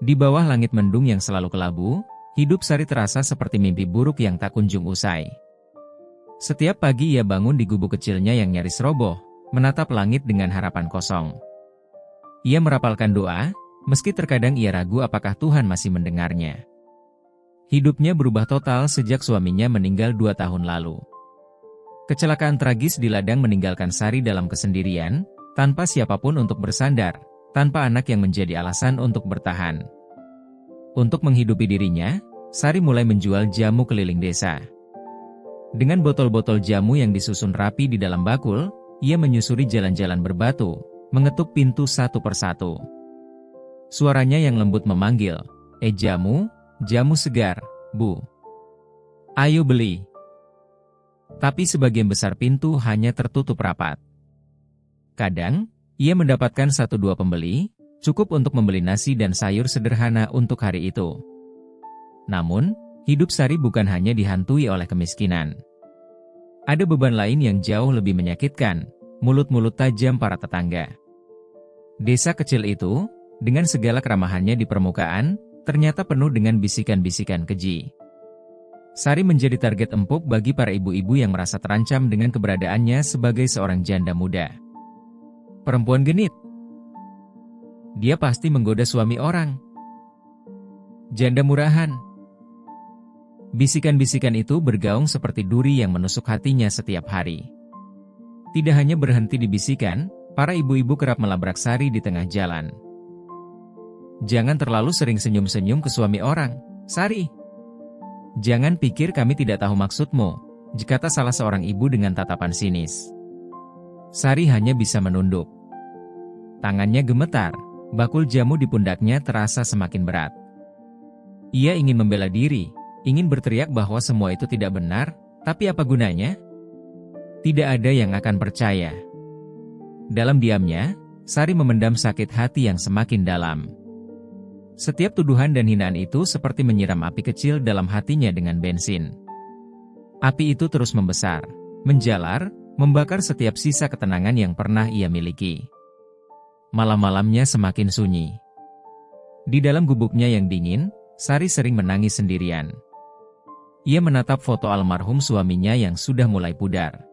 Di bawah langit mendung yang selalu kelabu, hidup Sari terasa seperti mimpi buruk yang tak kunjung usai. Setiap pagi ia bangun di gubuk kecilnya yang nyaris roboh, menatap langit dengan harapan kosong. Ia merapalkan doa, meski terkadang ia ragu apakah Tuhan masih mendengarnya. Hidupnya berubah total sejak suaminya meninggal 2 tahun lalu. Kecelakaan tragis di ladang meninggalkan Sari dalam kesendirian, tanpa siapapun untuk bersandar, tanpa anak yang menjadi alasan untuk bertahan. Untuk menghidupi dirinya, Sari mulai menjual jamu keliling desa. Dengan botol-botol jamu yang disusun rapi di dalam bakul, ia menyusuri jalan-jalan berbatu, mengetuk pintu satu persatu. Suaranya yang lembut memanggil, jamu, jamu segar, Bu. Ayo beli." Tapi sebagian besar pintu hanya tertutup rapat. Kadang, ia mendapatkan 1-2 pembeli, cukup untuk membeli nasi dan sayur sederhana untuk hari itu. Namun, hidup Sari bukan hanya dihantui oleh kemiskinan. Ada beban lain yang jauh lebih menyakitkan, mulut-mulut tajam para tetangga. Desa kecil itu, dengan segala keramahannya di permukaan, ternyata penuh dengan bisikan-bisikan keji. Sari menjadi target empuk bagi para ibu-ibu yang merasa terancam dengan keberadaannya sebagai seorang janda muda. Perempuan genit. Dia pasti menggoda suami orang. Janda murahan. Bisikan-bisikan itu bergaung seperti duri yang menusuk hatinya setiap hari. Tidak hanya berhenti di bisikan, para ibu-ibu kerap melabrak Sari di tengah jalan. "Jangan terlalu sering senyum-senyum ke suami orang, Sari. Jangan pikir kami tidak tahu maksudmu," kata salah seorang ibu dengan tatapan sinis. Sari hanya bisa menunduk. Tangannya gemetar, bakul jamu di pundaknya terasa semakin berat. Ia ingin membela diri, ingin berteriak bahwa semua itu tidak benar, tapi apa gunanya? Tidak ada yang akan percaya. Dalam diamnya, Sari memendam sakit hati yang semakin dalam. Setiap tuduhan dan hinaan itu seperti menyiram api kecil dalam hatinya dengan bensin. Api itu terus membesar, menjalar, membakar setiap sisa ketenangan yang pernah ia miliki. Malam-malamnya semakin sunyi. Di dalam gubuknya yang dingin, Sari sering menangis sendirian. Ia menatap foto almarhum suaminya yang sudah mulai pudar.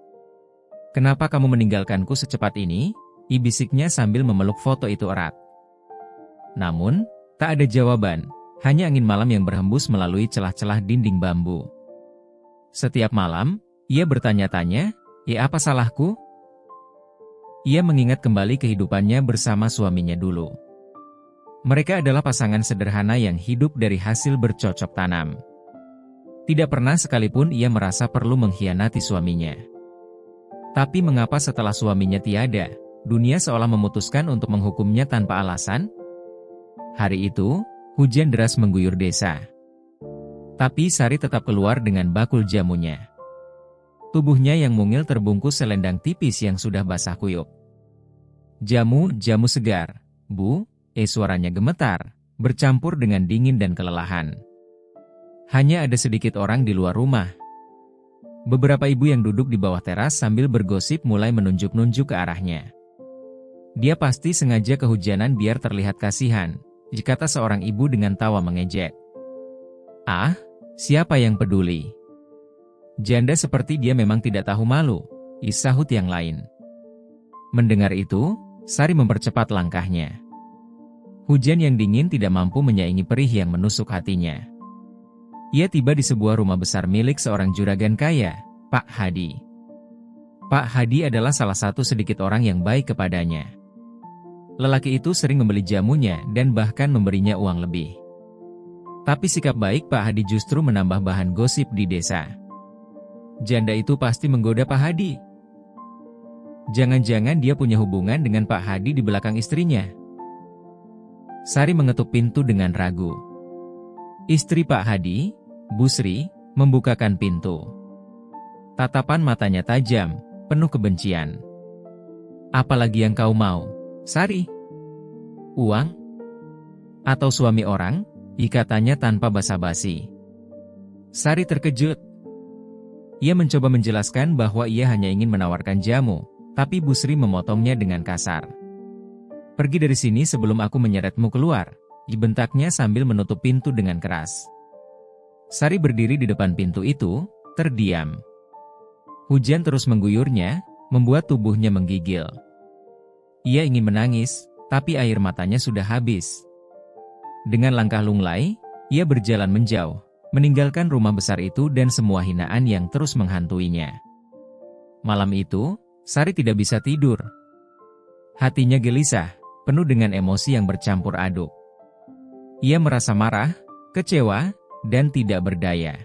"Kenapa kamu meninggalkanku secepat ini?" bisiknya sambil memeluk foto itu erat. Namun, tak ada jawaban, hanya angin malam yang berhembus melalui celah-celah dinding bambu. Setiap malam, ia bertanya-tanya, apa salahku?" Ia mengingat kembali kehidupannya bersama suaminya dulu. Mereka adalah pasangan sederhana yang hidup dari hasil bercocok tanam. Tidak pernah sekalipun ia merasa perlu mengkhianati suaminya. Tapi mengapa setelah suaminya tiada, dunia seolah memutuskan untuk menghukumnya tanpa alasan? Hari itu, hujan deras mengguyur desa. Tapi Sari tetap keluar dengan bakul jamunya. Tubuhnya yang mungil terbungkus selendang tipis yang sudah basah kuyup. "Jamu, jamu segar, Bu," suaranya gemetar, bercampur dengan dingin dan kelelahan. Hanya ada sedikit orang di luar rumah. Beberapa ibu yang duduk di bawah teras sambil bergosip mulai menunjuk-nunjuk ke arahnya. "Dia pasti sengaja kehujanan biar terlihat kasihan," kata seorang ibu dengan tawa mengejek. "Ah, siapa yang peduli? Janda seperti dia memang tidak tahu malu," sahut yang lain. Mendengar itu, Sari mempercepat langkahnya. Hujan yang dingin tidak mampu menyaingi perih yang menusuk hatinya. Ia tiba di sebuah rumah besar milik seorang juragan kaya, Pak Hadi. Pak Hadi adalah salah satu sedikit orang yang baik kepadanya. Lelaki itu sering membeli jamunya dan bahkan memberinya uang lebih. Tapi sikap baik Pak Hadi justru menambah bahan gosip di desa. "Janda itu pasti menggoda Pak Hadi. Jangan-jangan dia punya hubungan dengan Pak Hadi di belakang istrinya." Sari mengetuk pintu dengan ragu. Istri Pak Hadi, Bu Sri, membukakan pintu. Tatapan matanya tajam, penuh kebencian. "Apalagi yang kau mau, Sari? Uang? Atau suami orang?" katanya tanpa basa-basi. Sari terkejut. Ia mencoba menjelaskan bahwa ia hanya ingin menawarkan jamu, tapi Bu Sri memotongnya dengan kasar. "Pergi dari sini sebelum aku menyeretmu keluar," bentaknya sambil menutup pintu dengan keras. Sari berdiri di depan pintu itu, terdiam. Hujan terus mengguyurnya, membuat tubuhnya menggigil. Ia ingin menangis, tapi air matanya sudah habis. Dengan langkah lunglai, ia berjalan menjauh, meninggalkan rumah besar itu dan semua hinaan yang terus menghantuinya. Malam itu, Sari tidak bisa tidur. Hatinya gelisah, penuh dengan emosi yang bercampur aduk. Ia merasa marah, kecewa, dan tidak berdaya.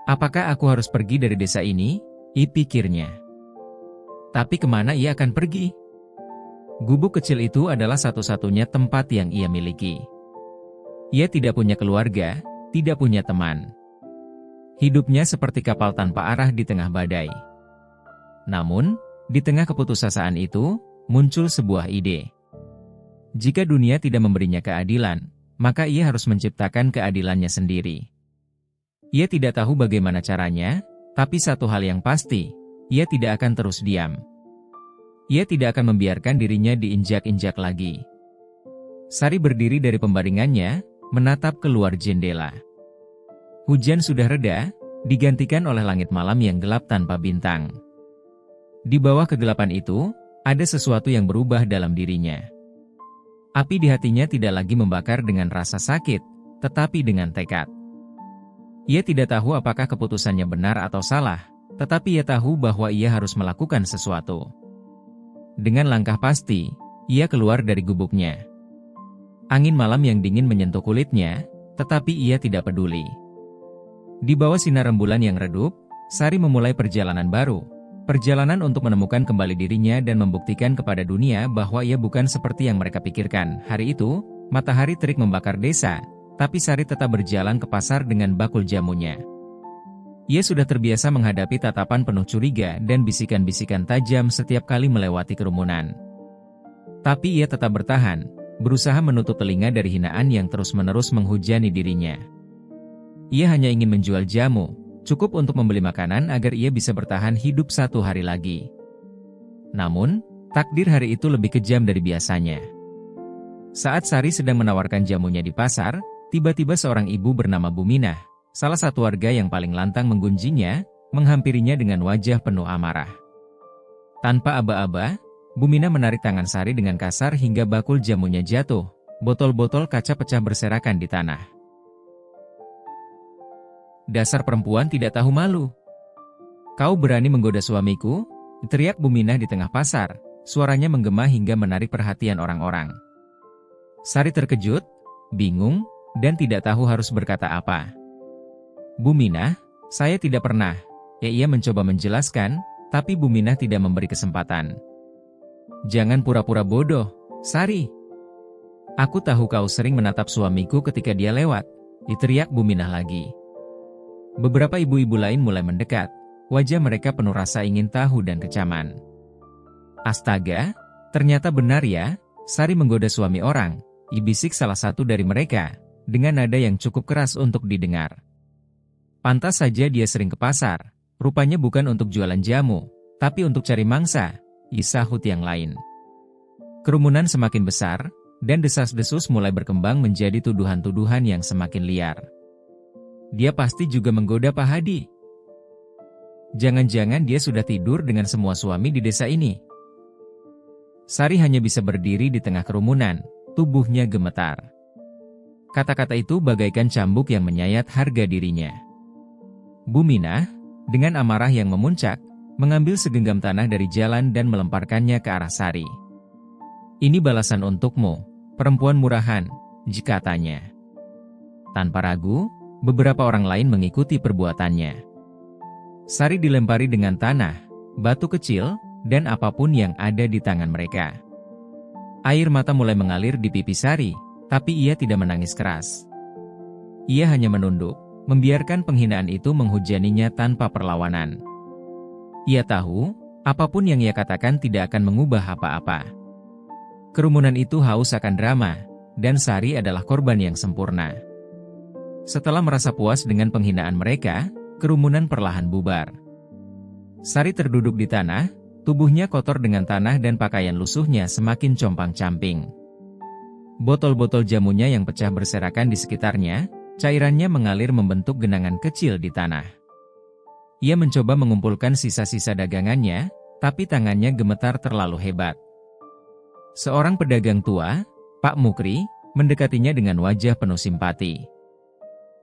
Apakah aku harus pergi dari desa ini? Pikirnya. Tapi kemana ia akan pergi? Gubuk kecil itu adalah satu-satunya tempat yang ia miliki. Ia tidak punya keluarga, tidak punya teman. Hidupnya seperti kapal tanpa arah di tengah badai. Namun, di tengah keputusasaan itu, muncul sebuah ide. Jika dunia tidak memberinya keadilan, maka ia harus menciptakan keadilannya sendiri. Ia tidak tahu bagaimana caranya, tapi satu hal yang pasti, ia tidak akan terus diam. Ia tidak akan membiarkan dirinya diinjak-injak lagi. Sari berdiri dari pembaringannya, menatap keluar jendela. Hujan sudah reda, digantikan oleh langit malam yang gelap tanpa bintang. Di bawah kegelapan itu, ada sesuatu yang berubah dalam dirinya. Api di hatinya tidak lagi membakar dengan rasa sakit, tetapi dengan tekad. Ia tidak tahu apakah keputusannya benar atau salah, tetapi ia tahu bahwa ia harus melakukan sesuatu. Dengan langkah pasti, ia keluar dari gubuknya. Angin malam yang dingin menyentuh kulitnya, tetapi ia tidak peduli. Di bawah sinar rembulan yang redup, Sari memulai perjalanan baru. Perjalanan untuk menemukan kembali dirinya dan membuktikan kepada dunia bahwa ia bukan seperti yang mereka pikirkan. Hari itu, matahari terik membakar desa, tapi Sari tetap berjalan ke pasar dengan bakul jamunya. Ia sudah terbiasa menghadapi tatapan penuh curiga dan bisikan-bisikan tajam setiap kali melewati kerumunan. Tapi ia tetap bertahan, berusaha menutup telinga dari hinaan yang terus-menerus menghujani dirinya. Ia hanya ingin menjual jamu, cukup untuk membeli makanan agar ia bisa bertahan hidup satu hari lagi. Namun, takdir hari itu lebih kejam dari biasanya. Saat Sari sedang menawarkan jamunya di pasar, tiba-tiba seorang ibu bernama Buminah, salah satu warga yang paling lantang menggunjingnya, menghampirinya dengan wajah penuh amarah. Tanpa aba-aba, Buminah menarik tangan Sari dengan kasar hingga bakul jamunya jatuh, botol-botol kaca pecah berserakan di tanah. Dasar perempuan tidak tahu malu. Kau berani menggoda suamiku? Teriak Buminah di tengah pasar, suaranya menggema hingga menarik perhatian orang-orang. Sari terkejut, bingung, dan tidak tahu harus berkata apa. Buminah, saya tidak pernah. Ia mencoba menjelaskan, tapi Buminah tidak memberi kesempatan. Jangan pura-pura bodoh, Sari. Aku tahu kau sering menatap suamiku ketika dia lewat, teriak Buminah lagi. Beberapa ibu-ibu lain mulai mendekat, wajah mereka penuh rasa ingin tahu dan kecaman. Astaga, ternyata benar ya, Sari menggoda suami orang, bisik salah satu dari mereka, dengan nada yang cukup keras untuk didengar. Pantas saja dia sering ke pasar, rupanya bukan untuk jualan jamu, tapi untuk cari mangsa, sahut yang lain. Kerumunan semakin besar, dan desas-desus mulai berkembang menjadi tuduhan-tuduhan yang semakin liar. Dia pasti juga menggoda Pak Hadi. Jangan-jangan dia sudah tidur dengan semua suami di desa ini. Sari hanya bisa berdiri di tengah kerumunan, tubuhnya gemetar. Kata-kata itu bagaikan cambuk yang menyayat harga dirinya. Buminah, dengan amarah yang memuncak, mengambil segenggam tanah dari jalan dan melemparkannya ke arah Sari. Ini balasan untukmu, perempuan murahan, katanya. Tanpa ragu, beberapa orang lain mengikuti perbuatannya. Sari dilempari dengan tanah, batu kecil, dan apapun yang ada di tangan mereka. Air mata mulai mengalir di pipi Sari, tapi ia tidak menangis keras. Ia hanya menunduk, membiarkan penghinaan itu menghujaninya tanpa perlawanan. Ia tahu, apapun yang ia katakan tidak akan mengubah apa-apa. Kerumunan itu haus akan drama, dan Sari adalah korban yang sempurna. Setelah merasa puas dengan penghinaan mereka, kerumunan perlahan bubar. Sari terduduk di tanah, tubuhnya kotor dengan tanah dan pakaian lusuhnya semakin compang-camping. Botol-botol jamunya yang pecah berserakan di sekitarnya, cairannya mengalir membentuk genangan kecil di tanah. Ia mencoba mengumpulkan sisa-sisa dagangannya, tapi tangannya gemetar terlalu hebat. Seorang pedagang tua, Pak Mukri, mendekatinya dengan wajah penuh simpati.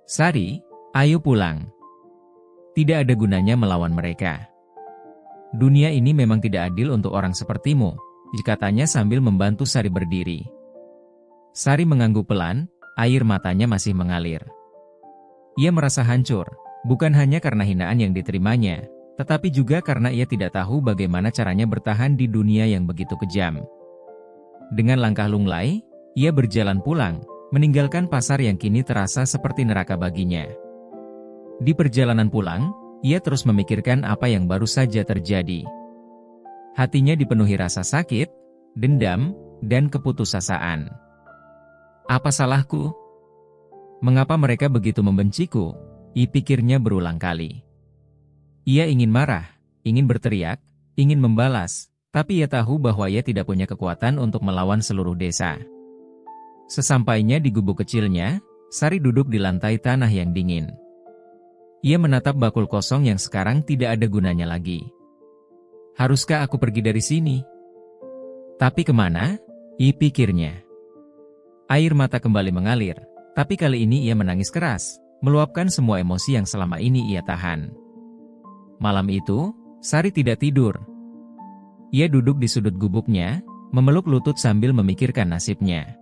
"Sari, ayo pulang. Tidak ada gunanya melawan mereka. Dunia ini memang tidak adil untuk orang sepertimu," katanya sambil membantu Sari berdiri. Sari mengangguk pelan, air matanya masih mengalir. Ia merasa hancur, bukan hanya karena hinaan yang diterimanya, tetapi juga karena ia tidak tahu bagaimana caranya bertahan di dunia yang begitu kejam. Dengan langkah lunglai, ia berjalan pulang, meninggalkan pasar yang kini terasa seperti neraka baginya. Di perjalanan pulang, ia terus memikirkan apa yang baru saja terjadi. Hatinya dipenuhi rasa sakit, dendam, dan keputusasaan. Apa salahku? Mengapa mereka begitu membenciku? Pikirnya berulang kali. Ia ingin marah, ingin berteriak, ingin membalas, tapi ia tahu bahwa ia tidak punya kekuatan untuk melawan seluruh desa. Sesampainya di gubuk kecilnya, Sari duduk di lantai tanah yang dingin. Ia menatap bakul kosong yang sekarang tidak ada gunanya lagi. Haruskah aku pergi dari sini? Tapi kemana? Pikirnya. Air mata kembali mengalir, tapi kali ini ia menangis keras, meluapkan semua emosi yang selama ini ia tahan. Malam itu, Sari tidak tidur. Ia duduk di sudut gubuknya, memeluk lutut sambil memikirkan nasibnya.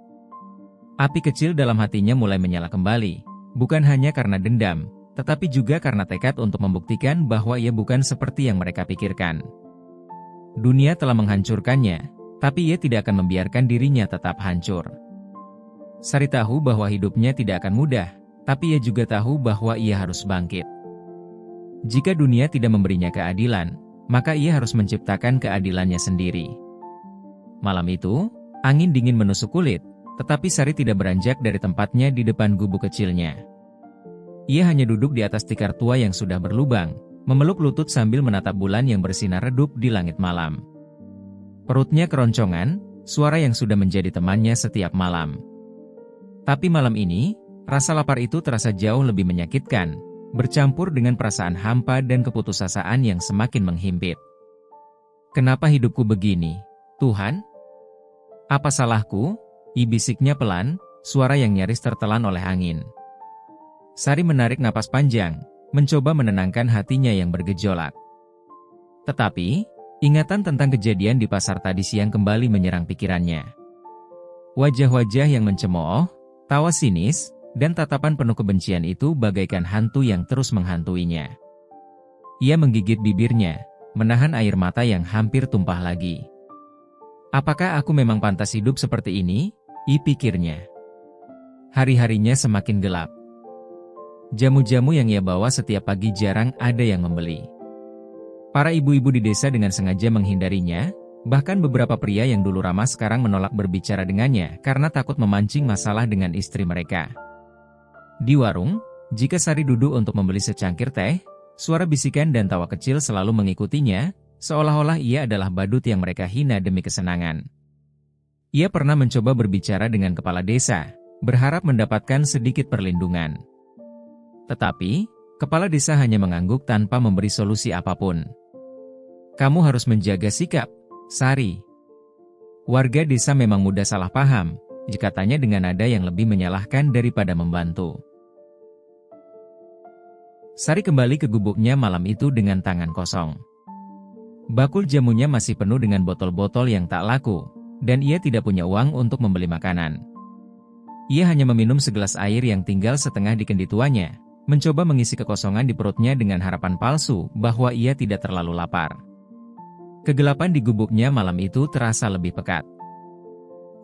Api kecil dalam hatinya mulai menyala kembali, bukan hanya karena dendam, tetapi juga karena tekad untuk membuktikan bahwa ia bukan seperti yang mereka pikirkan. Dunia telah menghancurkannya, tapi ia tidak akan membiarkan dirinya tetap hancur. Sari tahu bahwa hidupnya tidak akan mudah, tapi ia juga tahu bahwa ia harus bangkit. Jika dunia tidak memberinya keadilan, maka ia harus menciptakan keadilannya sendiri. Malam itu, angin dingin menusuk kulit, tetapi Sari tidak beranjak dari tempatnya di depan gubuk kecilnya. Ia hanya duduk di atas tikar tua yang sudah berlubang, memeluk lutut sambil menatap bulan yang bersinar redup di langit malam. Perutnya keroncongan, suara yang sudah menjadi temannya setiap malam. Tapi malam ini, rasa lapar itu terasa jauh lebih menyakitkan, bercampur dengan perasaan hampa dan keputusasaan yang semakin menghimpit. Kenapa hidupku begini, Tuhan? Apa salahku? Bisiknya pelan, suara yang nyaris tertelan oleh angin. Sari menarik napas panjang, mencoba menenangkan hatinya yang bergejolak. Tetapi, ingatan tentang kejadian di pasar tadi siang kembali menyerang pikirannya. Wajah-wajah yang mencemooh, tawa sinis, dan tatapan penuh kebencian itu bagaikan hantu yang terus menghantuinya. Ia menggigit bibirnya, menahan air mata yang hampir tumpah lagi. Apakah aku memang pantas hidup seperti ini? Pikirnya. Hari-harinya semakin gelap. Jamu-jamu yang ia bawa setiap pagi jarang ada yang membeli. Para ibu-ibu di desa dengan sengaja menghindarinya, bahkan beberapa pria yang dulu ramah sekarang menolak berbicara dengannya karena takut memancing masalah dengan istri mereka. Di warung, jika Sari duduk untuk membeli secangkir teh, suara bisikan dan tawa kecil selalu mengikutinya, seolah-olah ia adalah badut yang mereka hina demi kesenangan. Ia pernah mencoba berbicara dengan kepala desa, berharap mendapatkan sedikit perlindungan. Tetapi, kepala desa hanya mengangguk tanpa memberi solusi apapun. Kamu harus menjaga sikap, Sari. Warga desa memang mudah salah paham, katanya dengan nada yang lebih menyalahkan daripada membantu. Sari kembali ke gubuknya malam itu dengan tangan kosong. Bakul jamunya masih penuh dengan botol-botol yang tak laku, dan ia tidak punya uang untuk membeli makanan. Ia hanya meminum segelas air yang tinggal setengah di kendi tuanya, mencoba mengisi kekosongan di perutnya dengan harapan palsu bahwa ia tidak terlalu lapar. Kegelapan di gubuknya malam itu terasa lebih pekat.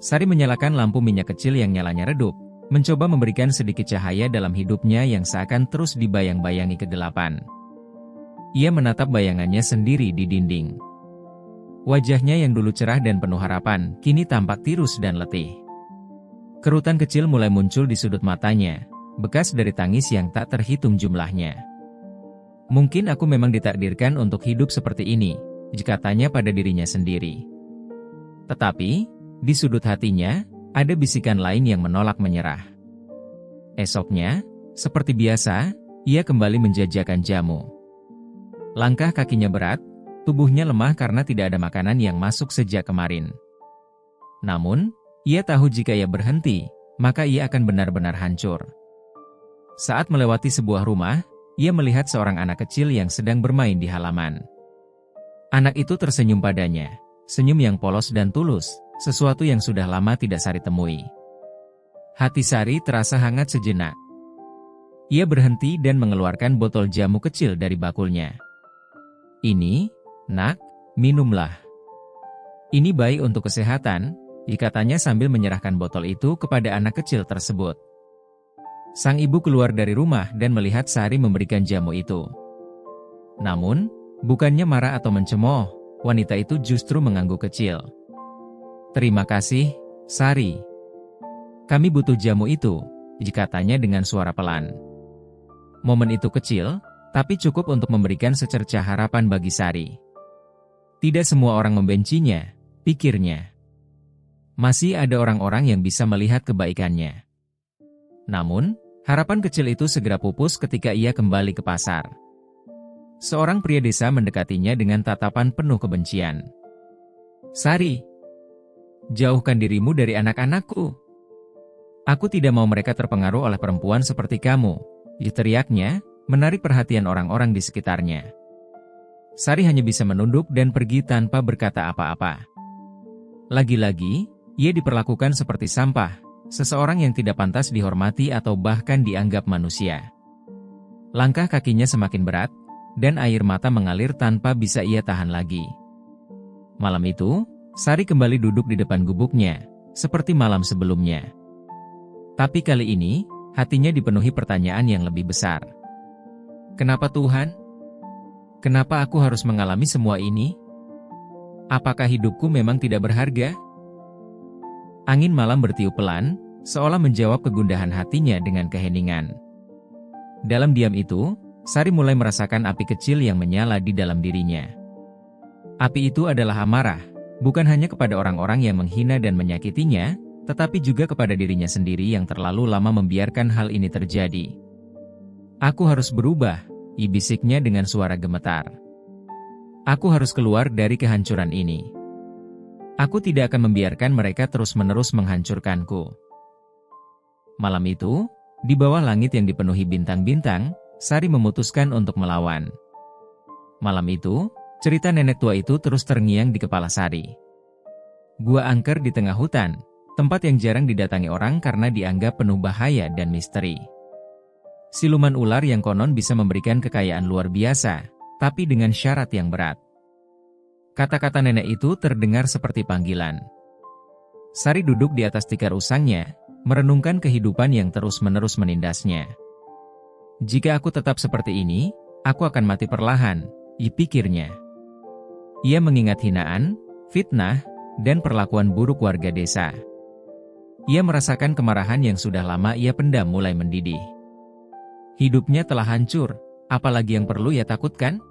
Sari menyalakan lampu minyak kecil yang nyalanya redup, mencoba memberikan sedikit cahaya dalam hidupnya yang seakan terus dibayang-bayangi kegelapan. Ia menatap bayangannya sendiri di dinding. Wajahnya yang dulu cerah dan penuh harapan, kini tampak tirus dan letih. Kerutan kecil mulai muncul di sudut matanya, bekas dari tangis yang tak terhitung jumlahnya. Mungkin aku memang ditakdirkan untuk hidup seperti ini, katanya pada dirinya sendiri. Tetapi, di sudut hatinya, ada bisikan lain yang menolak menyerah. Esoknya, seperti biasa, ia kembali menjajakan jamu. Langkah kakinya berat, tubuhnya lemah karena tidak ada makanan yang masuk sejak kemarin. Namun, ia tahu jika ia berhenti, maka ia akan benar-benar hancur. Saat melewati sebuah rumah, ia melihat seorang anak kecil yang sedang bermain di halaman. Anak itu tersenyum padanya, senyum yang polos dan tulus, sesuatu yang sudah lama tidak Sari temui. Hati Sari terasa hangat sejenak. Ia berhenti dan mengeluarkan botol jamu kecil dari bakulnya. "Ini, nak, minumlah. Ini baik untuk kesehatan," katanya sambil menyerahkan botol itu kepada anak kecil tersebut. Sang ibu keluar dari rumah dan melihat Sari memberikan jamu itu. Namun, bukannya marah atau mencemooh, wanita itu justru mengangguk kecil. "Terima kasih, Sari. Kami butuh jamu itu," katanya dengan suara pelan. Momen itu kecil, tapi cukup untuk memberikan secercah harapan bagi Sari. Tidak semua orang membencinya, pikirnya. Masih ada orang-orang yang bisa melihat kebaikannya. Namun, harapan kecil itu segera pupus ketika ia kembali ke pasar. Seorang pria desa mendekatinya dengan tatapan penuh kebencian. "Sari, jauhkan dirimu dari anak-anakku. Aku tidak mau mereka terpengaruh oleh perempuan seperti kamu," teriaknya, menarik perhatian orang-orang di sekitarnya. Sari hanya bisa menunduk dan pergi tanpa berkata apa-apa. Lagi-lagi, ia diperlakukan seperti sampah, seseorang yang tidak pantas dihormati atau bahkan dianggap manusia. Langkah kakinya semakin berat, dan air mata mengalir tanpa bisa ia tahan lagi. Malam itu, Sari kembali duduk di depan gubuknya, seperti malam sebelumnya. Tapi kali ini, hatinya dipenuhi pertanyaan yang lebih besar. Kenapa Tuhan? Kenapa aku harus mengalami semua ini? Apakah hidupku memang tidak berharga? Angin malam bertiup pelan, seolah menjawab kegundahan hatinya dengan keheningan. Dalam diam itu, Sari mulai merasakan api kecil yang menyala di dalam dirinya. Api itu adalah amarah, bukan hanya kepada orang-orang yang menghina dan menyakitinya, tetapi juga kepada dirinya sendiri yang terlalu lama membiarkan hal ini terjadi. "Aku harus berubah," bisiknya dengan suara gemetar. "Aku harus keluar dari kehancuran ini. Aku tidak akan membiarkan mereka terus-menerus menghancurkanku." Malam itu, di bawah langit yang dipenuhi bintang-bintang, Sari memutuskan untuk melawan. Malam itu, cerita nenek tua itu terus terngiang di kepala Sari. Gua angker di tengah hutan, tempat yang jarang didatangi orang karena dianggap penuh bahaya dan misteri. Siluman ular yang konon bisa memberikan kekayaan luar biasa, tapi dengan syarat yang berat. Kata-kata nenek itu terdengar seperti panggilan. Sari duduk di atas tikar usangnya, merenungkan kehidupan yang terus-menerus menindasnya. "Jika aku tetap seperti ini, aku akan mati perlahan," pikirnya. Ia mengingat hinaan, fitnah, dan perlakuan buruk warga desa. Ia merasakan kemarahan yang sudah lama ia pendam mulai mendidih. Hidupnya telah hancur, apalagi yang perlu ia takutkan?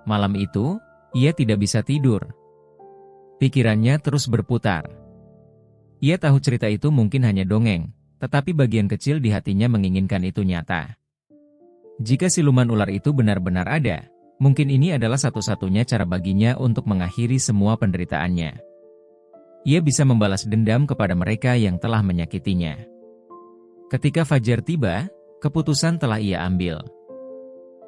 Malam itu, ia tidak bisa tidur. Pikirannya terus berputar. Ia tahu cerita itu mungkin hanya dongeng, tetapi bagian kecil di hatinya menginginkan itu nyata. Jika siluman ular itu benar-benar ada, mungkin ini adalah satu-satunya cara baginya untuk mengakhiri semua penderitaannya. Ia bisa membalas dendam kepada mereka yang telah menyakitinya. Ketika fajar tiba, keputusan telah ia ambil.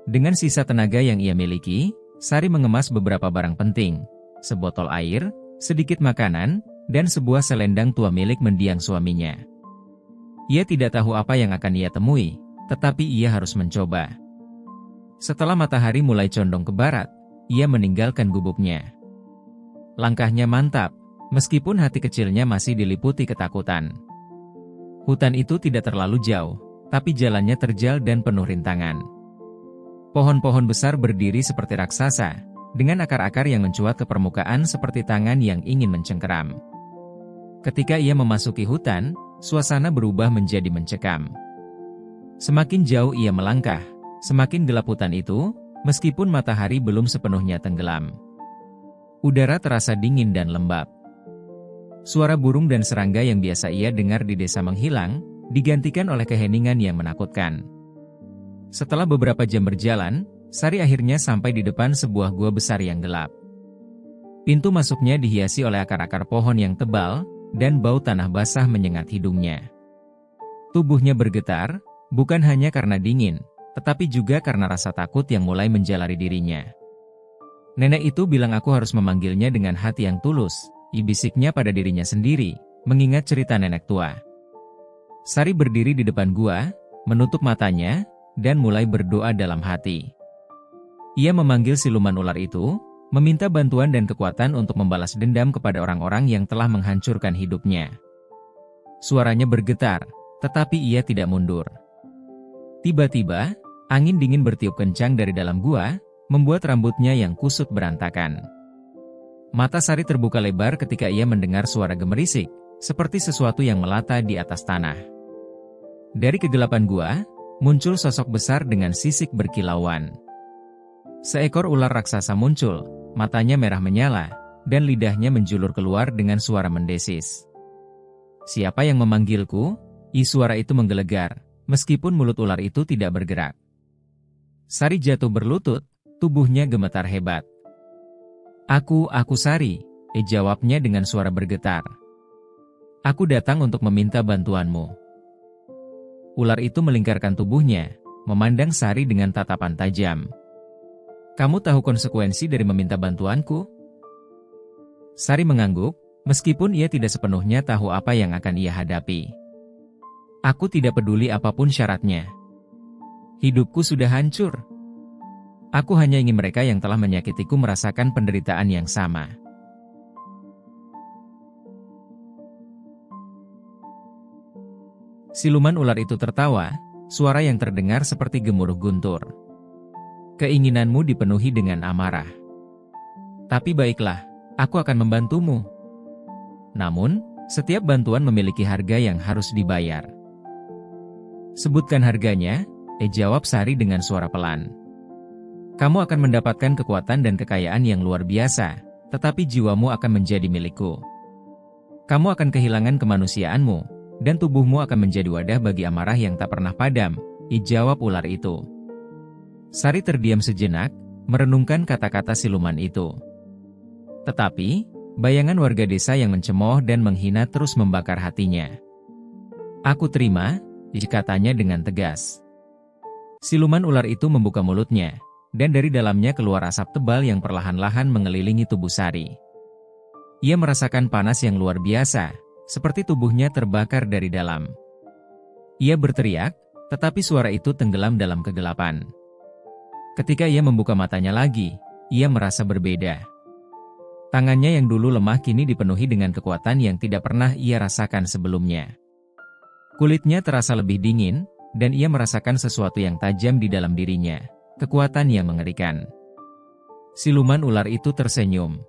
Dengan sisa tenaga yang ia miliki, Sari mengemas beberapa barang penting, sebotol air, sedikit makanan, dan sebuah selendang tua milik mendiang suaminya. Ia tidak tahu apa yang akan ia temui, tetapi ia harus mencoba. Setelah matahari mulai condong ke barat, ia meninggalkan gubuknya. Langkahnya mantap, meskipun hati kecilnya masih diliputi ketakutan. Hutan itu tidak terlalu jauh, tapi jalannya terjal dan penuh rintangan. Pohon-pohon besar berdiri seperti raksasa, dengan akar-akar yang mencuat ke permukaan seperti tangan yang ingin mencengkeram. Ketika ia memasuki hutan, suasana berubah menjadi mencekam. Semakin jauh ia melangkah, semakin gelap hutan itu, meskipun matahari belum sepenuhnya tenggelam. Udara terasa dingin dan lembab. Suara burung dan serangga yang biasa ia dengar di desa menghilang, digantikan oleh keheningan yang menakutkan. Setelah beberapa jam berjalan, Sari akhirnya sampai di depan sebuah gua besar yang gelap. Pintu masuknya dihiasi oleh akar-akar pohon yang tebal, dan bau tanah basah menyengat hidungnya. Tubuhnya bergetar, bukan hanya karena dingin, tetapi juga karena rasa takut yang mulai menjalari dirinya. Nenek itu bilang aku harus memanggilnya dengan hati yang tulus, bisiknya pada dirinya sendiri, mengingat cerita nenek tua. Sari berdiri di depan gua, menutup matanya, dan mulai berdoa dalam hati. Ia memanggil siluman ular itu, meminta bantuan dan kekuatan untuk membalas dendam kepada orang-orang yang telah menghancurkan hidupnya. Suaranya bergetar, tetapi ia tidak mundur. Tiba-tiba, angin dingin bertiup kencang dari dalam gua, membuat rambutnya yang kusut berantakan. Mata Sari terbuka lebar ketika ia mendengar suara gemerisik, seperti sesuatu yang melata di atas tanah. Dari kegelapan gua, muncul sosok besar dengan sisik berkilauan. Seekor ular raksasa muncul, matanya merah menyala, dan lidahnya menjulur keluar dengan suara mendesis. "Siapa yang memanggilku?" Suara itu menggelegar, meskipun mulut ular itu tidak bergerak. Sari jatuh berlutut, tubuhnya gemetar hebat. Aku Sari," jawabnya dengan suara bergetar. "Aku datang untuk meminta bantuanmu." Ular itu melingkarkan tubuhnya, memandang Sari dengan tatapan tajam. "Kamu tahu konsekuensi dari meminta bantuanku?" Sari mengangguk, meskipun ia tidak sepenuhnya tahu apa yang akan ia hadapi. "Aku tidak peduli apapun syaratnya. Hidupku sudah hancur. Aku hanya ingin mereka yang telah menyakitiku merasakan penderitaan yang sama." Siluman ular itu tertawa, suara yang terdengar seperti gemuruh guntur. "Keinginanmu dipenuhi dengan amarah. Tapi baiklah, aku akan membantumu. Namun, setiap bantuan memiliki harga yang harus dibayar." "Sebutkan harganya," jawab Sari dengan suara pelan. "Kamu akan mendapatkan kekuatan dan kekayaan yang luar biasa, tetapi jiwamu akan menjadi milikku. Kamu akan kehilangan kemanusiaanmu, dan tubuhmu akan menjadi wadah bagi amarah yang tak pernah padam," jawab ular itu. Sari terdiam sejenak, merenungkan kata-kata siluman itu. Tetapi, bayangan warga desa yang mencemooh dan menghina terus membakar hatinya. "Aku terima," katanya dengan tegas. Siluman ular itu membuka mulutnya, dan dari dalamnya keluar asap tebal yang perlahan-lahan mengelilingi tubuh Sari. Ia merasakan panas yang luar biasa, seperti tubuhnya terbakar dari dalam. Ia berteriak, tetapi suara itu tenggelam dalam kegelapan. Ketika ia membuka matanya lagi, ia merasa berbeda. Tangannya yang dulu lemah kini dipenuhi dengan kekuatan yang tidak pernah ia rasakan sebelumnya. Kulitnya terasa lebih dingin, dan ia merasakan sesuatu yang tajam di dalam dirinya. Kekuatan yang mengerikan. Siluman ular itu tersenyum.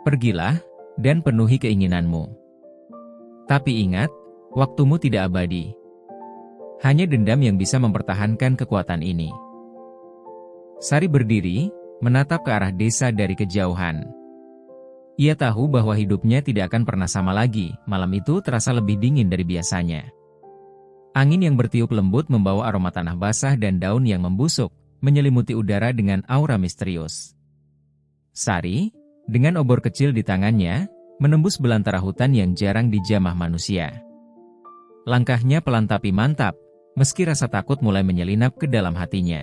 "Pergilah, dan penuhi keinginanmu. Tapi ingat, waktumu tidak abadi. Hanya dendam yang bisa mempertahankan kekuatan ini." Sari berdiri, menatap ke arah desa dari kejauhan. Ia tahu bahwa hidupnya tidak akan pernah sama lagi. Malam itu terasa lebih dingin dari biasanya. Angin yang bertiup lembut membawa aroma tanah basah dan daun yang membusuk, menyelimuti udara dengan aura misterius. Sari, dengan obor kecil di tangannya, menembus belantara hutan yang jarang dijamah manusia. Langkahnya pelan tapi mantap, meski rasa takut mulai menyelinap ke dalam hatinya.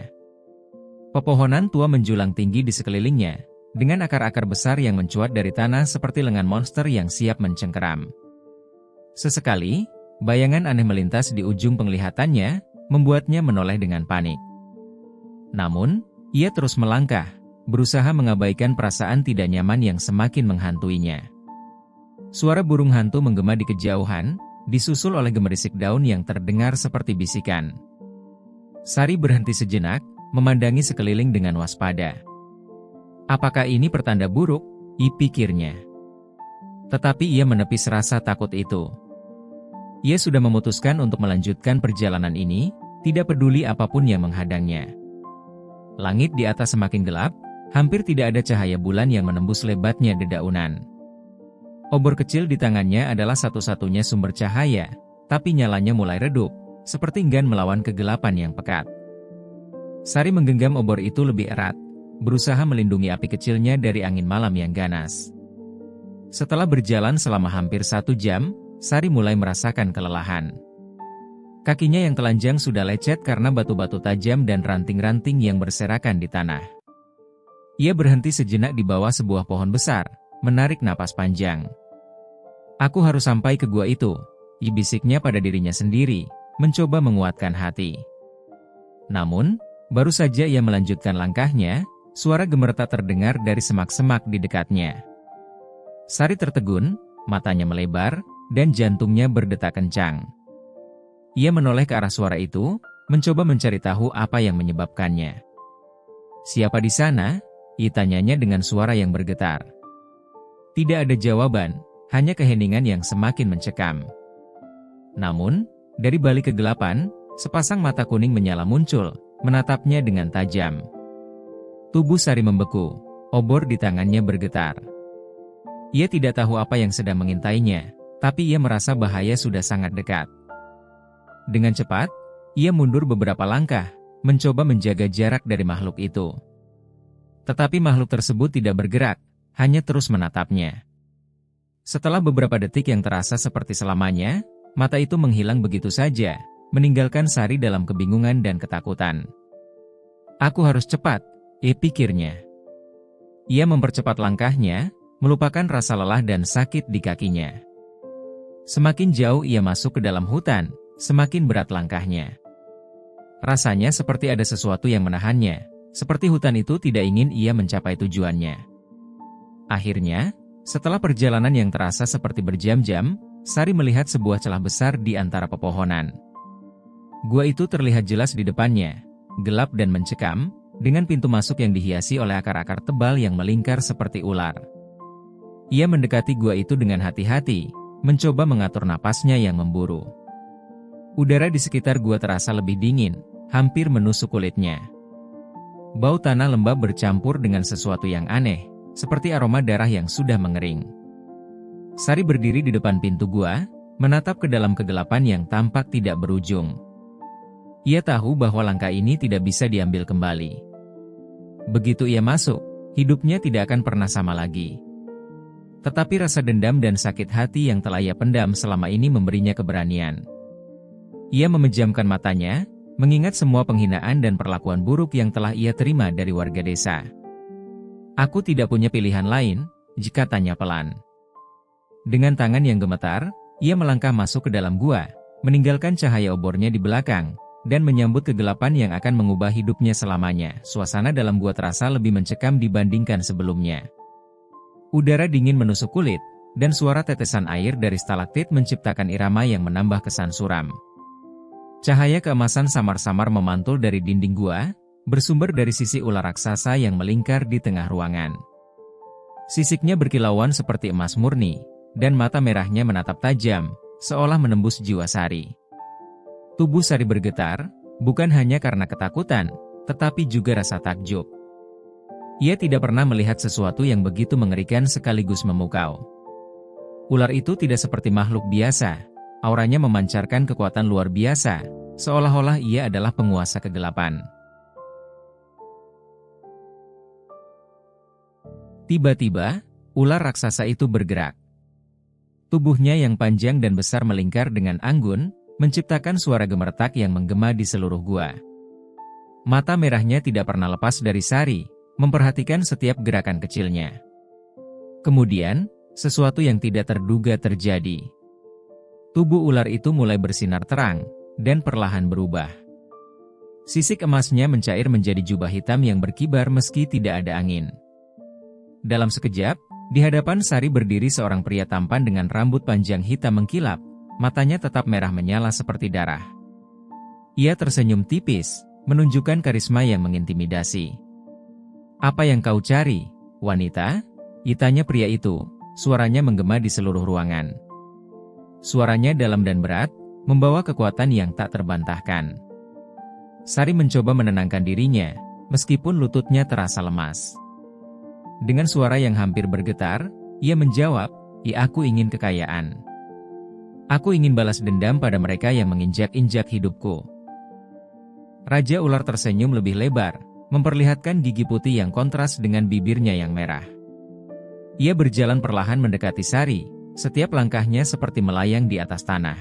Pepohonan tua menjulang tinggi di sekelilingnya, dengan akar-akar besar yang mencuat dari tanah seperti lengan monster yang siap mencengkeram. Sesekali, bayangan aneh melintas di ujung penglihatannya, membuatnya menoleh dengan panik. Namun, ia terus melangkah, berusaha mengabaikan perasaan tidak nyaman yang semakin menghantuinya. Suara burung hantu menggema di kejauhan, disusul oleh gemerisik daun yang terdengar seperti bisikan. Sari berhenti sejenak, memandangi sekeliling dengan waspada. Apakah ini pertanda buruk? Pikirnya. Tetapi ia menepis rasa takut itu. Ia sudah memutuskan untuk melanjutkan perjalanan ini, tidak peduli apapun yang menghadangnya. Langit di atas semakin gelap, hampir tidak ada cahaya bulan yang menembus lebatnya dedaunan. Obor kecil di tangannya adalah satu-satunya sumber cahaya, tapi nyalanya mulai redup, seperti enggan melawan kegelapan yang pekat. Sari menggenggam obor itu lebih erat, berusaha melindungi api kecilnya dari angin malam yang ganas. Setelah berjalan selama hampir 1 jam, Sari mulai merasakan kelelahan. Kakinya yang telanjang sudah lecet karena batu-batu tajam dan ranting-ranting yang berserakan di tanah. Ia berhenti sejenak di bawah sebuah pohon besar, menarik napas panjang. "Aku harus sampai ke gua itu," bisiknya pada dirinya sendiri, mencoba menguatkan hati. Namun, baru saja ia melanjutkan langkahnya, suara gemeretak terdengar dari semak-semak di dekatnya. Sari tertegun, matanya melebar, dan jantungnya berdetak kencang. Ia menoleh ke arah suara itu, mencoba mencari tahu apa yang menyebabkannya. "Siapa di sana?" tanyanya dengan suara yang bergetar. Tidak ada jawaban, hanya keheningan yang semakin mencekam. Namun, dari balik kegelapan, sepasang mata kuning menyala muncul, menatapnya dengan tajam. Tubuh Sari membeku, obor di tangannya bergetar. Ia tidak tahu apa yang sedang mengintainya, tapi ia merasa bahaya sudah sangat dekat. Dengan cepat, ia mundur beberapa langkah, mencoba menjaga jarak dari makhluk itu. Tetapi makhluk tersebut tidak bergerak, hanya terus menatapnya. Setelah beberapa detik yang terasa seperti selamanya, mata itu menghilang begitu saja, meninggalkan Sari dalam kebingungan dan ketakutan. "Aku harus cepat," pikirnya. Ia mempercepat langkahnya, melupakan rasa lelah dan sakit di kakinya. Semakin jauh ia masuk ke dalam hutan, semakin berat langkahnya. Rasanya seperti ada sesuatu yang menahannya, seperti hutan itu tidak ingin ia mencapai tujuannya. Akhirnya, setelah perjalanan yang terasa seperti berjam-jam, Sari melihat sebuah celah besar di antara pepohonan. Gua itu terlihat jelas di depannya, gelap dan mencekam, dengan pintu masuk yang dihiasi oleh akar-akar tebal yang melingkar seperti ular. Ia mendekati gua itu dengan hati-hati, mencoba mengatur napasnya yang memburu. Udara di sekitar gua terasa lebih dingin, hampir menusuk kulitnya. Bau tanah lembab bercampur dengan sesuatu yang aneh, seperti aroma darah yang sudah mengering. Sari berdiri di depan pintu gua, menatap ke dalam kegelapan yang tampak tidak berujung. Ia tahu bahwa langkah ini tidak bisa diambil kembali. Begitu ia masuk, hidupnya tidak akan pernah sama lagi. Tetapi rasa dendam dan sakit hati yang telah ia pendam selama ini memberinya keberanian. Ia memejamkan matanya, mengingat semua penghinaan dan perlakuan buruk yang telah ia terima dari warga desa. "Aku tidak punya pilihan lain," katanya pelan. Dengan tangan yang gemetar, ia melangkah masuk ke dalam gua, meninggalkan cahaya obornya di belakang, dan menyambut kegelapan yang akan mengubah hidupnya selamanya. Suasana dalam gua terasa lebih mencekam dibandingkan sebelumnya. Udara dingin menusuk kulit, dan suara tetesan air dari stalaktit menciptakan irama yang menambah kesan suram. Cahaya keemasan samar-samar memantul dari dinding gua, bersumber dari sisi ular raksasa yang melingkar di tengah ruangan. Sisiknya berkilauan seperti emas murni, dan mata merahnya menatap tajam, seolah menembus jiwa Sari. Tubuh Sari bergetar, bukan hanya karena ketakutan, tetapi juga rasa takjub. Ia tidak pernah melihat sesuatu yang begitu mengerikan sekaligus memukau. Ular itu tidak seperti makhluk biasa, auranya memancarkan kekuatan luar biasa, seolah-olah ia adalah penguasa kegelapan. Tiba-tiba, ular raksasa itu bergerak. Tubuhnya yang panjang dan besar melingkar dengan anggun, menciptakan suara gemeretak yang menggema di seluruh gua. Mata merahnya tidak pernah lepas dari Sari, memperhatikan setiap gerakan kecilnya. Kemudian, sesuatu yang tidak terduga terjadi. Tubuh ular itu mulai bersinar terang, dan perlahan berubah. Sisik emasnya mencair menjadi jubah hitam yang berkibar meski tidak ada angin. Dalam sekejap, di hadapan Sari berdiri seorang pria tampan dengan rambut panjang hitam mengkilap, matanya tetap merah menyala seperti darah. Ia tersenyum tipis, menunjukkan karisma yang mengintimidasi. "Apa yang kau cari, wanita?" tanya pria itu, suaranya menggema di seluruh ruangan. Suaranya dalam dan berat, membawa kekuatan yang tak terbantahkan. Sari mencoba menenangkan dirinya, meskipun lututnya terasa lemas. Dengan suara yang hampir bergetar, ia menjawab, Aku ingin kekayaan. Aku ingin balas dendam pada mereka yang menginjak-injak hidupku. Raja ular tersenyum lebih lebar, memperlihatkan gigi putih yang kontras dengan bibirnya yang merah. Ia berjalan perlahan mendekati Sari, setiap langkahnya seperti melayang di atas tanah.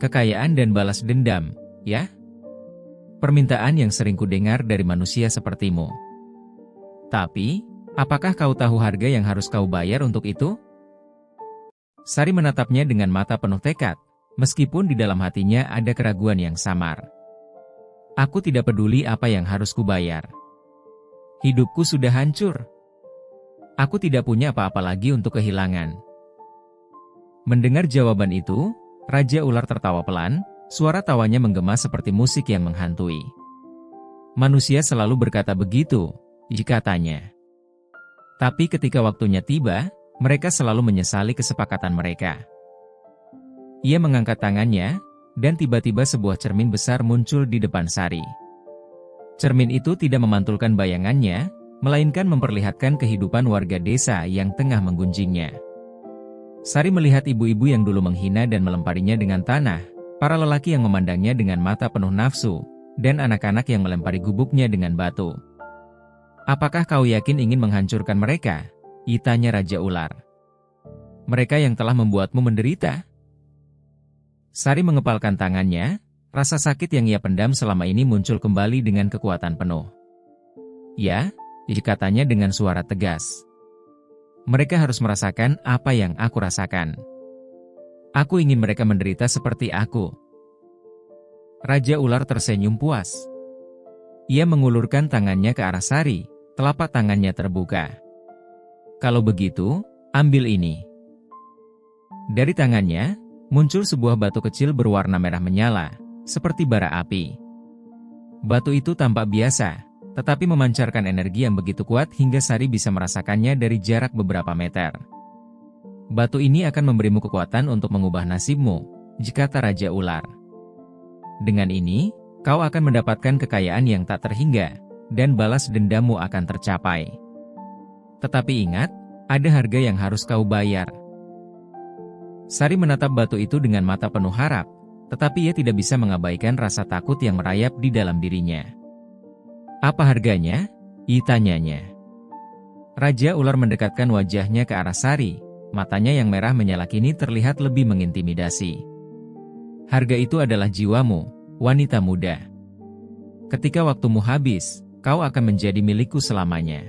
Kekayaan dan balas dendam, ya? Permintaan yang sering kudengar dari manusia sepertimu. Tapi, apakah kau tahu harga yang harus kau bayar untuk itu? Sari menatapnya dengan mata penuh tekad, meskipun di dalam hatinya ada keraguan yang samar. Aku tidak peduli apa yang harus kubayar. Hidupku sudah hancur. Aku tidak punya apa-apa lagi untuk kehilangan. Mendengar jawaban itu, Raja Ular tertawa pelan, suara tawanya menggema seperti musik yang menghantui. Manusia selalu berkata begitu, katanya. Tapi ketika waktunya tiba, mereka selalu menyesali kesepakatan mereka. Ia mengangkat tangannya, dan tiba-tiba sebuah cermin besar muncul di depan Sari. Cermin itu tidak memantulkan bayangannya, melainkan memperlihatkan kehidupan warga desa yang tengah menggunjingnya. Sari melihat ibu-ibu yang dulu menghina dan melemparinya dengan tanah, para lelaki yang memandangnya dengan mata penuh nafsu, dan anak-anak yang melempari gubuknya dengan batu. Apakah kau yakin ingin menghancurkan mereka? Tanya Raja Ular. Mereka yang telah membuatmu menderita? Sari mengepalkan tangannya, rasa sakit yang ia pendam selama ini muncul kembali dengan kekuatan penuh. Ya, katanya dengan suara tegas. Mereka harus merasakan apa yang aku rasakan. Aku ingin mereka menderita seperti aku. Raja Ular tersenyum puas. Ia mengulurkan tangannya ke arah Sari, telapak tangannya terbuka. Kalau begitu, ambil ini. Dari tangannya, muncul sebuah batu kecil berwarna merah menyala, seperti bara api. Batu itu tampak biasa, tetapi memancarkan energi yang begitu kuat hingga Sari bisa merasakannya dari jarak beberapa meter. Batu ini akan memberimu kekuatan untuk mengubah nasibmu, kata Raja Ular. Dengan ini, kau akan mendapatkan kekayaan yang tak terhingga, dan balas dendammu akan tercapai. Tetapi ingat, ada harga yang harus kau bayar. Sari menatap batu itu dengan mata penuh harap, tetapi ia tidak bisa mengabaikan rasa takut yang merayap di dalam dirinya. Apa harganya? Tanyanya. Raja Ular mendekatkan wajahnya ke arah Sari, matanya yang merah menyala kini terlihat lebih mengintimidasi. Harga itu adalah jiwamu, wanita muda. Ketika waktumu habis, kau akan menjadi milikku selamanya.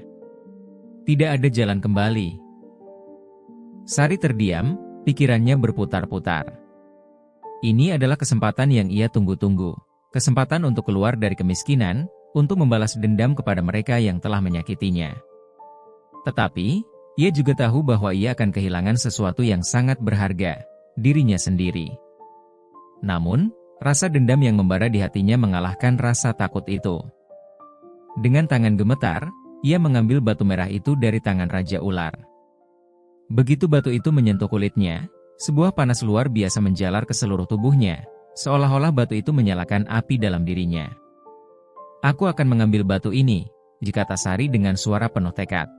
Tidak ada jalan kembali. Sari terdiam, pikirannya berputar-putar. Ini adalah kesempatan yang ia tunggu-tunggu. Kesempatan untuk keluar dari kemiskinan, untuk membalas dendam kepada mereka yang telah menyakitinya. Tetapi, ia juga tahu bahwa ia akan kehilangan sesuatu yang sangat berharga, dirinya sendiri. Namun, rasa dendam yang membara di hatinya mengalahkan rasa takut itu. Dengan tangan gemetar, ia mengambil batu merah itu dari tangan Raja Ular. Begitu batu itu menyentuh kulitnya, sebuah panas luar biasa menjalar ke seluruh tubuhnya, seolah-olah batu itu menyalakan api dalam dirinya. Aku akan mengambil batu ini, kata Sari dengan suara penuh tekad.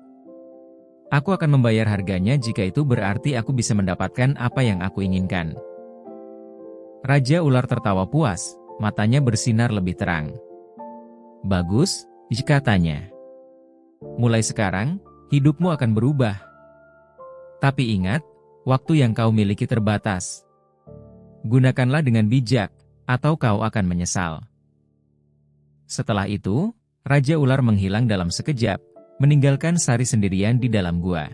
Aku akan membayar harganya jika itu berarti aku bisa mendapatkan apa yang aku inginkan. Raja Ular tertawa puas, matanya bersinar lebih terang. Bagus, katanya. Mulai sekarang, hidupmu akan berubah. Tapi ingat, waktu yang kau miliki terbatas. Gunakanlah dengan bijak, atau kau akan menyesal. Setelah itu, Raja Ular menghilang dalam sekejap, meninggalkan Sari sendirian di dalam gua.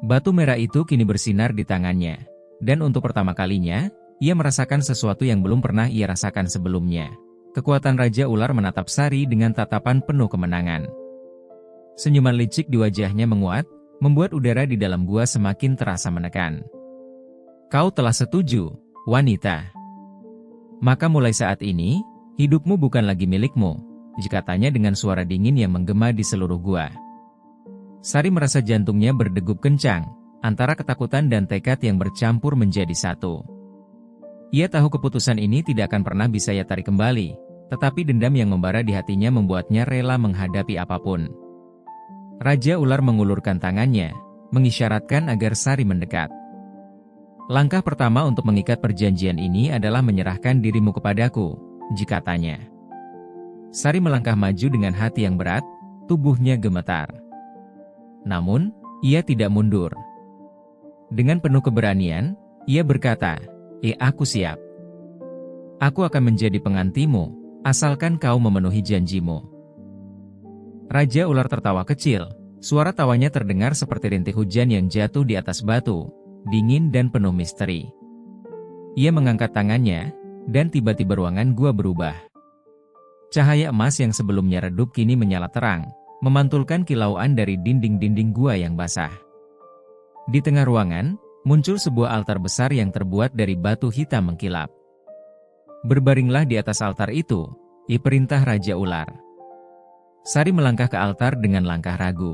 Batu merah itu kini bersinar di tangannya, dan untuk pertama kalinya, ia merasakan sesuatu yang belum pernah ia rasakan sebelumnya. Kekuatan Raja Ular menatap Sari dengan tatapan penuh kemenangan. Senyuman licik di wajahnya menguat, membuat udara di dalam gua semakin terasa menekan. Kau telah setuju, wanita. Maka mulai saat ini, hidupmu bukan lagi milikmu, katanya dengan suara dingin yang menggema di seluruh gua. Sari merasa jantungnya berdegup kencang, antara ketakutan dan tekad yang bercampur menjadi satu. Ia tahu keputusan ini tidak akan pernah bisa ia tarik kembali, tetapi dendam yang membara di hatinya membuatnya rela menghadapi apapun. Raja Ular mengulurkan tangannya, mengisyaratkan agar Sari mendekat. Langkah pertama untuk mengikat perjanjian ini adalah menyerahkan dirimu kepadaku, katanya. Sari melangkah maju dengan hati yang berat, tubuhnya gemetar. Namun, ia tidak mundur. Dengan penuh keberanian, ia berkata, aku siap. Aku akan menjadi pengantimu, asalkan kau memenuhi janjimu. Raja Ular tertawa kecil, suara tawanya terdengar seperti rintik hujan yang jatuh di atas batu, dingin dan penuh misteri. Ia mengangkat tangannya, dan tiba-tiba ruangan gua berubah. Cahaya emas yang sebelumnya redup kini menyala terang, memantulkan kilauan dari dinding-dinding gua yang basah. Di tengah ruangan, muncul sebuah altar besar yang terbuat dari batu hitam mengkilap. Berbaringlah di atas altar itu, perintah Raja Ular. Sari melangkah ke altar dengan langkah ragu.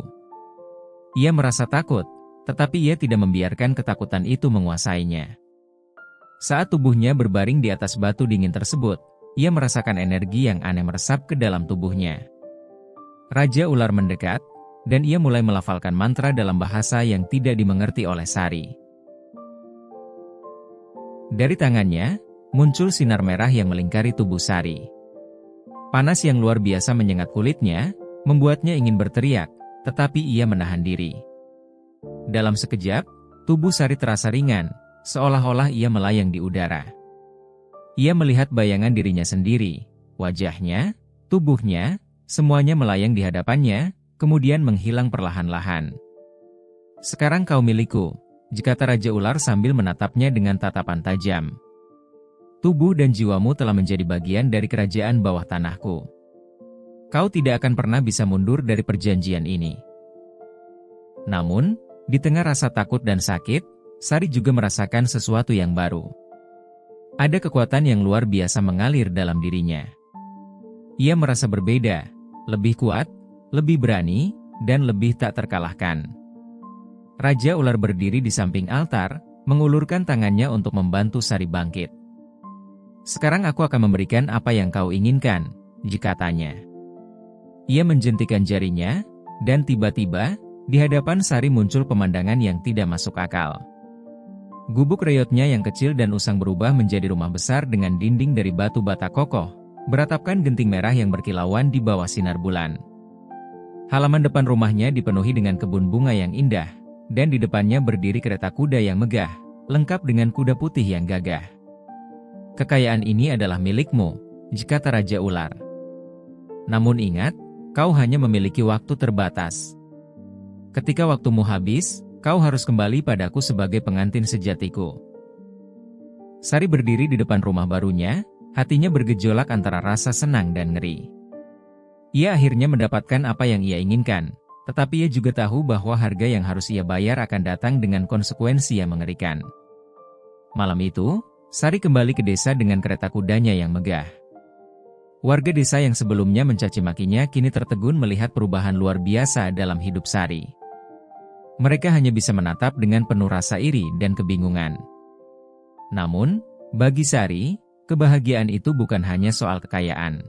Ia merasa takut, tetapi ia tidak membiarkan ketakutan itu menguasainya. Saat tubuhnya berbaring di atas batu dingin tersebut, ia merasakan energi yang aneh meresap ke dalam tubuhnya. Raja Ular mendekat, dan ia mulai melafalkan mantra dalam bahasa yang tidak dimengerti oleh Sari. Dari tangannya, muncul sinar merah yang melingkari tubuh Sari. Panas yang luar biasa menyengat kulitnya, membuatnya ingin berteriak, tetapi ia menahan diri. Dalam sekejap, tubuh Sari terasa ringan, seolah-olah ia melayang di udara. Ia melihat bayangan dirinya sendiri, wajahnya, tubuhnya, semuanya melayang di hadapannya, kemudian menghilang perlahan-lahan. Sekarang kau milikku, kata Raja Ular sambil menatapnya dengan tatapan tajam. Tubuh dan jiwamu telah menjadi bagian dari kerajaan bawah tanahku. Kau tidak akan pernah bisa mundur dari perjanjian ini. Namun, di tengah rasa takut dan sakit, Sari juga merasakan sesuatu yang baru. Ada kekuatan yang luar biasa mengalir dalam dirinya. Ia merasa berbeda, lebih kuat, lebih berani, dan lebih tak terkalahkan. Raja Ular berdiri di samping altar, mengulurkan tangannya untuk membantu Sari bangkit. Sekarang aku akan memberikan apa yang kau inginkan, katanya. Ia menjentikan jarinya, dan tiba-tiba, di hadapan Sari muncul pemandangan yang tidak masuk akal. Gubuk reyotnya yang kecil dan usang berubah menjadi rumah besar dengan dinding dari batu bata kokoh, beratapkan genting merah yang berkilauan di bawah sinar bulan. Halaman depan rumahnya dipenuhi dengan kebun bunga yang indah, dan di depannya berdiri kereta kuda yang megah, lengkap dengan kuda putih yang gagah. Kekayaan ini adalah milikmu, kata Raja Ular. Namun ingat, kau hanya memiliki waktu terbatas. Ketika waktumu habis, kau harus kembali padaku sebagai pengantin sejatiku. Sari berdiri di depan rumah barunya, hatinya bergejolak antara rasa senang dan ngeri. Ia akhirnya mendapatkan apa yang ia inginkan, tetapi ia juga tahu bahwa harga yang harus ia bayar akan datang dengan konsekuensi yang mengerikan. Malam itu, Sari kembali ke desa dengan kereta kudanya yang megah. Warga desa yang sebelumnya mencaci makinya kini tertegun melihat perubahan luar biasa dalam hidup Sari. Mereka hanya bisa menatap dengan penuh rasa iri dan kebingungan. Namun, bagi Sari, kebahagiaan itu bukan hanya soal kekayaan.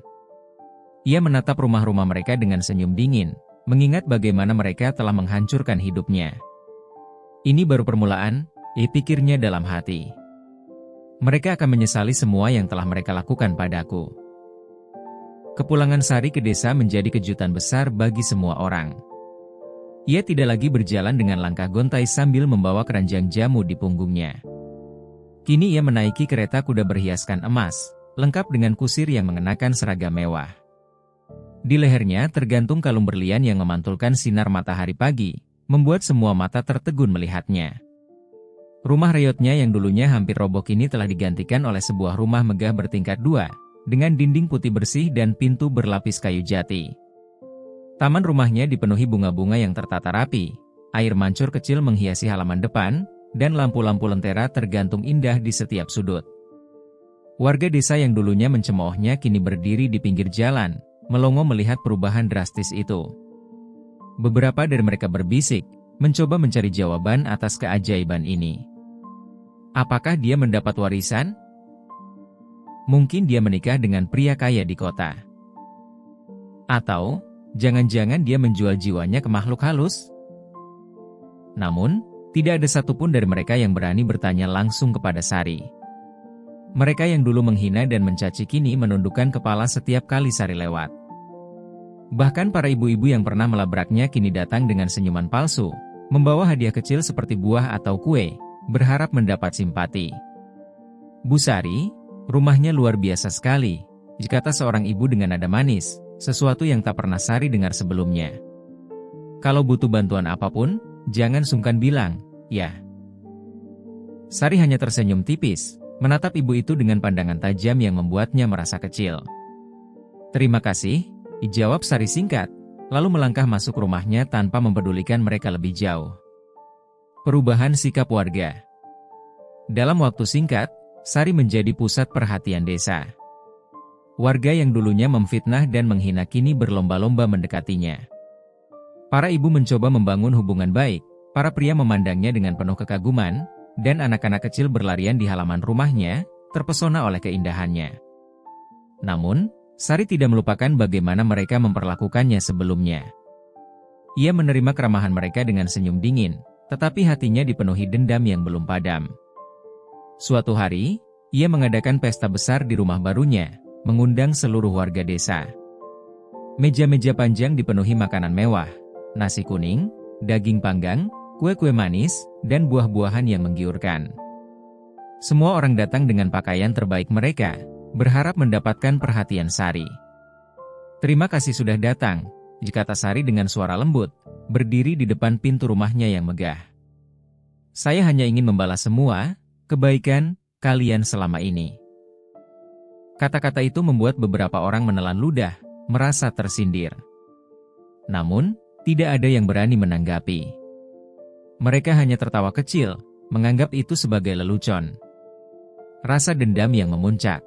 Ia menatap rumah-rumah mereka dengan senyum dingin, mengingat bagaimana mereka telah menghancurkan hidupnya. Ini baru permulaan, pikirnya dalam hati. Mereka akan menyesali semua yang telah mereka lakukan padaku. Kepulangan Sari ke desa menjadi kejutan besar bagi semua orang. Ia tidak lagi berjalan dengan langkah gontai sambil membawa keranjang jamu di punggungnya. Kini ia menaiki kereta kuda berhiaskan emas, lengkap dengan kusir yang mengenakan seragam mewah. Di lehernya tergantung kalung berlian yang memantulkan sinar matahari pagi, membuat semua mata tertegun melihatnya. Rumah reyotnya yang dulunya hampir roboh kini telah digantikan oleh sebuah rumah megah bertingkat 2, dengan dinding putih bersih dan pintu berlapis kayu jati. Taman rumahnya dipenuhi bunga-bunga yang tertata rapi, air mancur kecil menghiasi halaman depan, dan lampu-lampu lentera tergantung indah di setiap sudut. Warga desa yang dulunya mencemoohnya kini berdiri di pinggir jalan, melongo melihat perubahan drastis itu. Beberapa dari mereka berbisik, mencoba mencari jawaban atas keajaiban ini. Apakah dia mendapat warisan? Mungkin dia menikah dengan pria kaya di kota. Atau, jangan-jangan dia menjual jiwanya ke makhluk halus? Namun, tidak ada satupun dari mereka yang berani bertanya langsung kepada Sari. Mereka yang dulu menghina dan mencaci kini menundukkan kepala setiap kali Sari lewat. Bahkan para ibu-ibu yang pernah melabraknya kini datang dengan senyuman palsu, membawa hadiah kecil seperti buah atau kue, berharap mendapat simpati. Bu Sari, rumahnya luar biasa sekali, kata seorang ibu dengan nada manis, sesuatu yang tak pernah Sari dengar sebelumnya. Kalau butuh bantuan apapun, jangan sungkan bilang, ya. Sari hanya tersenyum tipis, menatap ibu itu dengan pandangan tajam yang membuatnya merasa kecil. Terima kasih, jawab Sari singkat, lalu melangkah masuk rumahnya tanpa mempedulikan mereka lebih jauh. Perubahan sikap warga. Dalam waktu singkat, Sari menjadi pusat perhatian desa. Warga yang dulunya memfitnah dan menghina kini berlomba-lomba mendekatinya. Para ibu mencoba membangun hubungan baik, para pria memandangnya dengan penuh kekaguman, dan anak-anak kecil berlarian di halaman rumahnya, terpesona oleh keindahannya. Namun, Sari tidak melupakan bagaimana mereka memperlakukannya sebelumnya. Ia menerima keramahan mereka dengan senyum dingin, tetapi hatinya dipenuhi dendam yang belum padam. Suatu hari, ia mengadakan pesta besar di rumah barunya, mengundang seluruh warga desa. Meja-meja panjang dipenuhi makanan mewah, nasi kuning, daging panggang, kue-kue manis, dan buah-buahan yang menggiurkan. Semua orang datang dengan pakaian terbaik mereka, berharap mendapatkan perhatian Sari. Terima kasih sudah datang, kata Sari dengan suara lembut, berdiri di depan pintu rumahnya yang megah. Saya hanya ingin membalas semua kebaikan kalian selama ini. Kata-kata itu membuat beberapa orang menelan ludah, merasa tersindir. Namun, tidak ada yang berani menanggapi. Mereka hanya tertawa kecil, menganggap itu sebagai lelucon. Rasa dendam yang memuncak.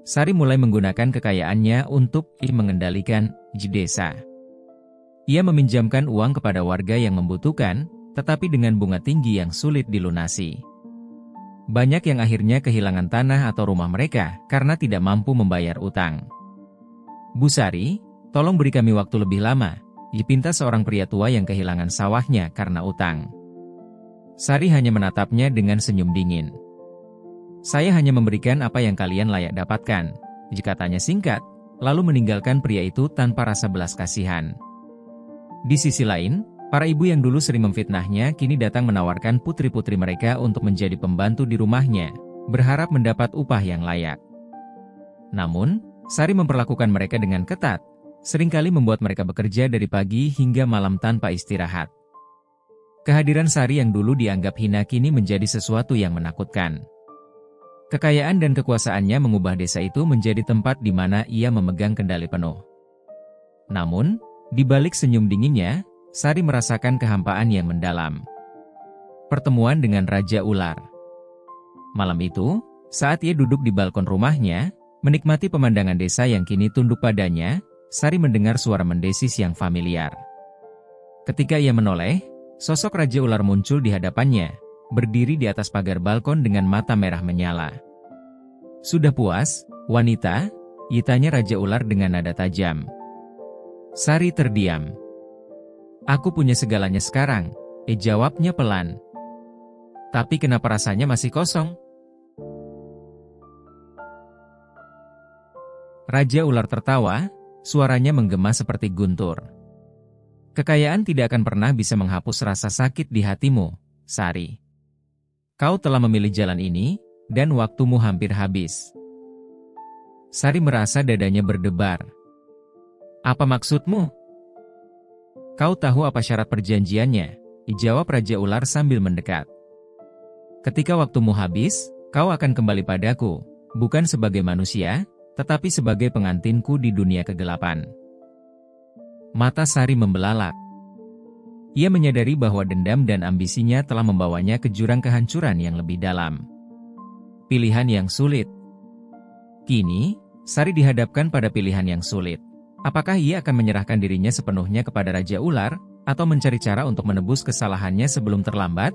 Sari mulai menggunakan kekayaannya untuk mengendalikan desa. Ia meminjamkan uang kepada warga yang membutuhkan, tetapi dengan bunga tinggi yang sulit dilunasi. Banyak yang akhirnya kehilangan tanah atau rumah mereka karena tidak mampu membayar utang. Bu Sari, tolong beri kami waktu lebih lama, dipinta seorang pria tua yang kehilangan sawahnya karena utang. Sari hanya menatapnya dengan senyum dingin. Saya hanya memberikan apa yang kalian layak dapatkan, katanya singkat, lalu meninggalkan pria itu tanpa rasa belas kasihan. Di sisi lain, para ibu yang dulu sering memfitnahnya kini datang menawarkan putri-putri mereka untuk menjadi pembantu di rumahnya, berharap mendapat upah yang layak. Namun, Sari memperlakukan mereka dengan ketat, seringkali membuat mereka bekerja dari pagi hingga malam tanpa istirahat. Kehadiran Sari yang dulu dianggap hina kini menjadi sesuatu yang menakutkan. Kekayaan dan kekuasaannya mengubah desa itu menjadi tempat di mana ia memegang kendali penuh. Namun, di balik senyum dinginnya, Sari merasakan kehampaan yang mendalam. Pertemuan dengan Raja Ular. Malam itu, saat ia duduk di balkon rumahnya, menikmati pemandangan desa yang kini tunduk padanya, Sari mendengar suara mendesis yang familiar. Ketika ia menoleh, sosok Raja Ular muncul di hadapannya, berdiri di atas pagar balkon dengan mata merah menyala. Sudah puas, wanita? Tanya Raja Ular dengan nada tajam. Sari terdiam. Aku punya segalanya sekarang, jawabnya pelan. Tapi kenapa rasanya masih kosong? Raja Ular tertawa, suaranya menggema seperti guntur. Kekayaan tidak akan pernah bisa menghapus rasa sakit di hatimu, Sari. Kau telah memilih jalan ini, dan waktumu hampir habis. Sari merasa dadanya berdebar. Apa maksudmu? Kau tahu apa syarat perjanjiannya? Jawab Raja Ular sambil mendekat. Ketika waktumu habis, kau akan kembali padaku, bukan sebagai manusia, tetapi sebagai pengantinku di dunia kegelapan. Mata Sari membelalak. Ia menyadari bahwa dendam dan ambisinya telah membawanya ke jurang kehancuran yang lebih dalam. Pilihan yang sulit. Kini, Sari dihadapkan pada pilihan yang sulit. Apakah ia akan menyerahkan dirinya sepenuhnya kepada Raja Ular, atau mencari cara untuk menebus kesalahannya sebelum terlambat?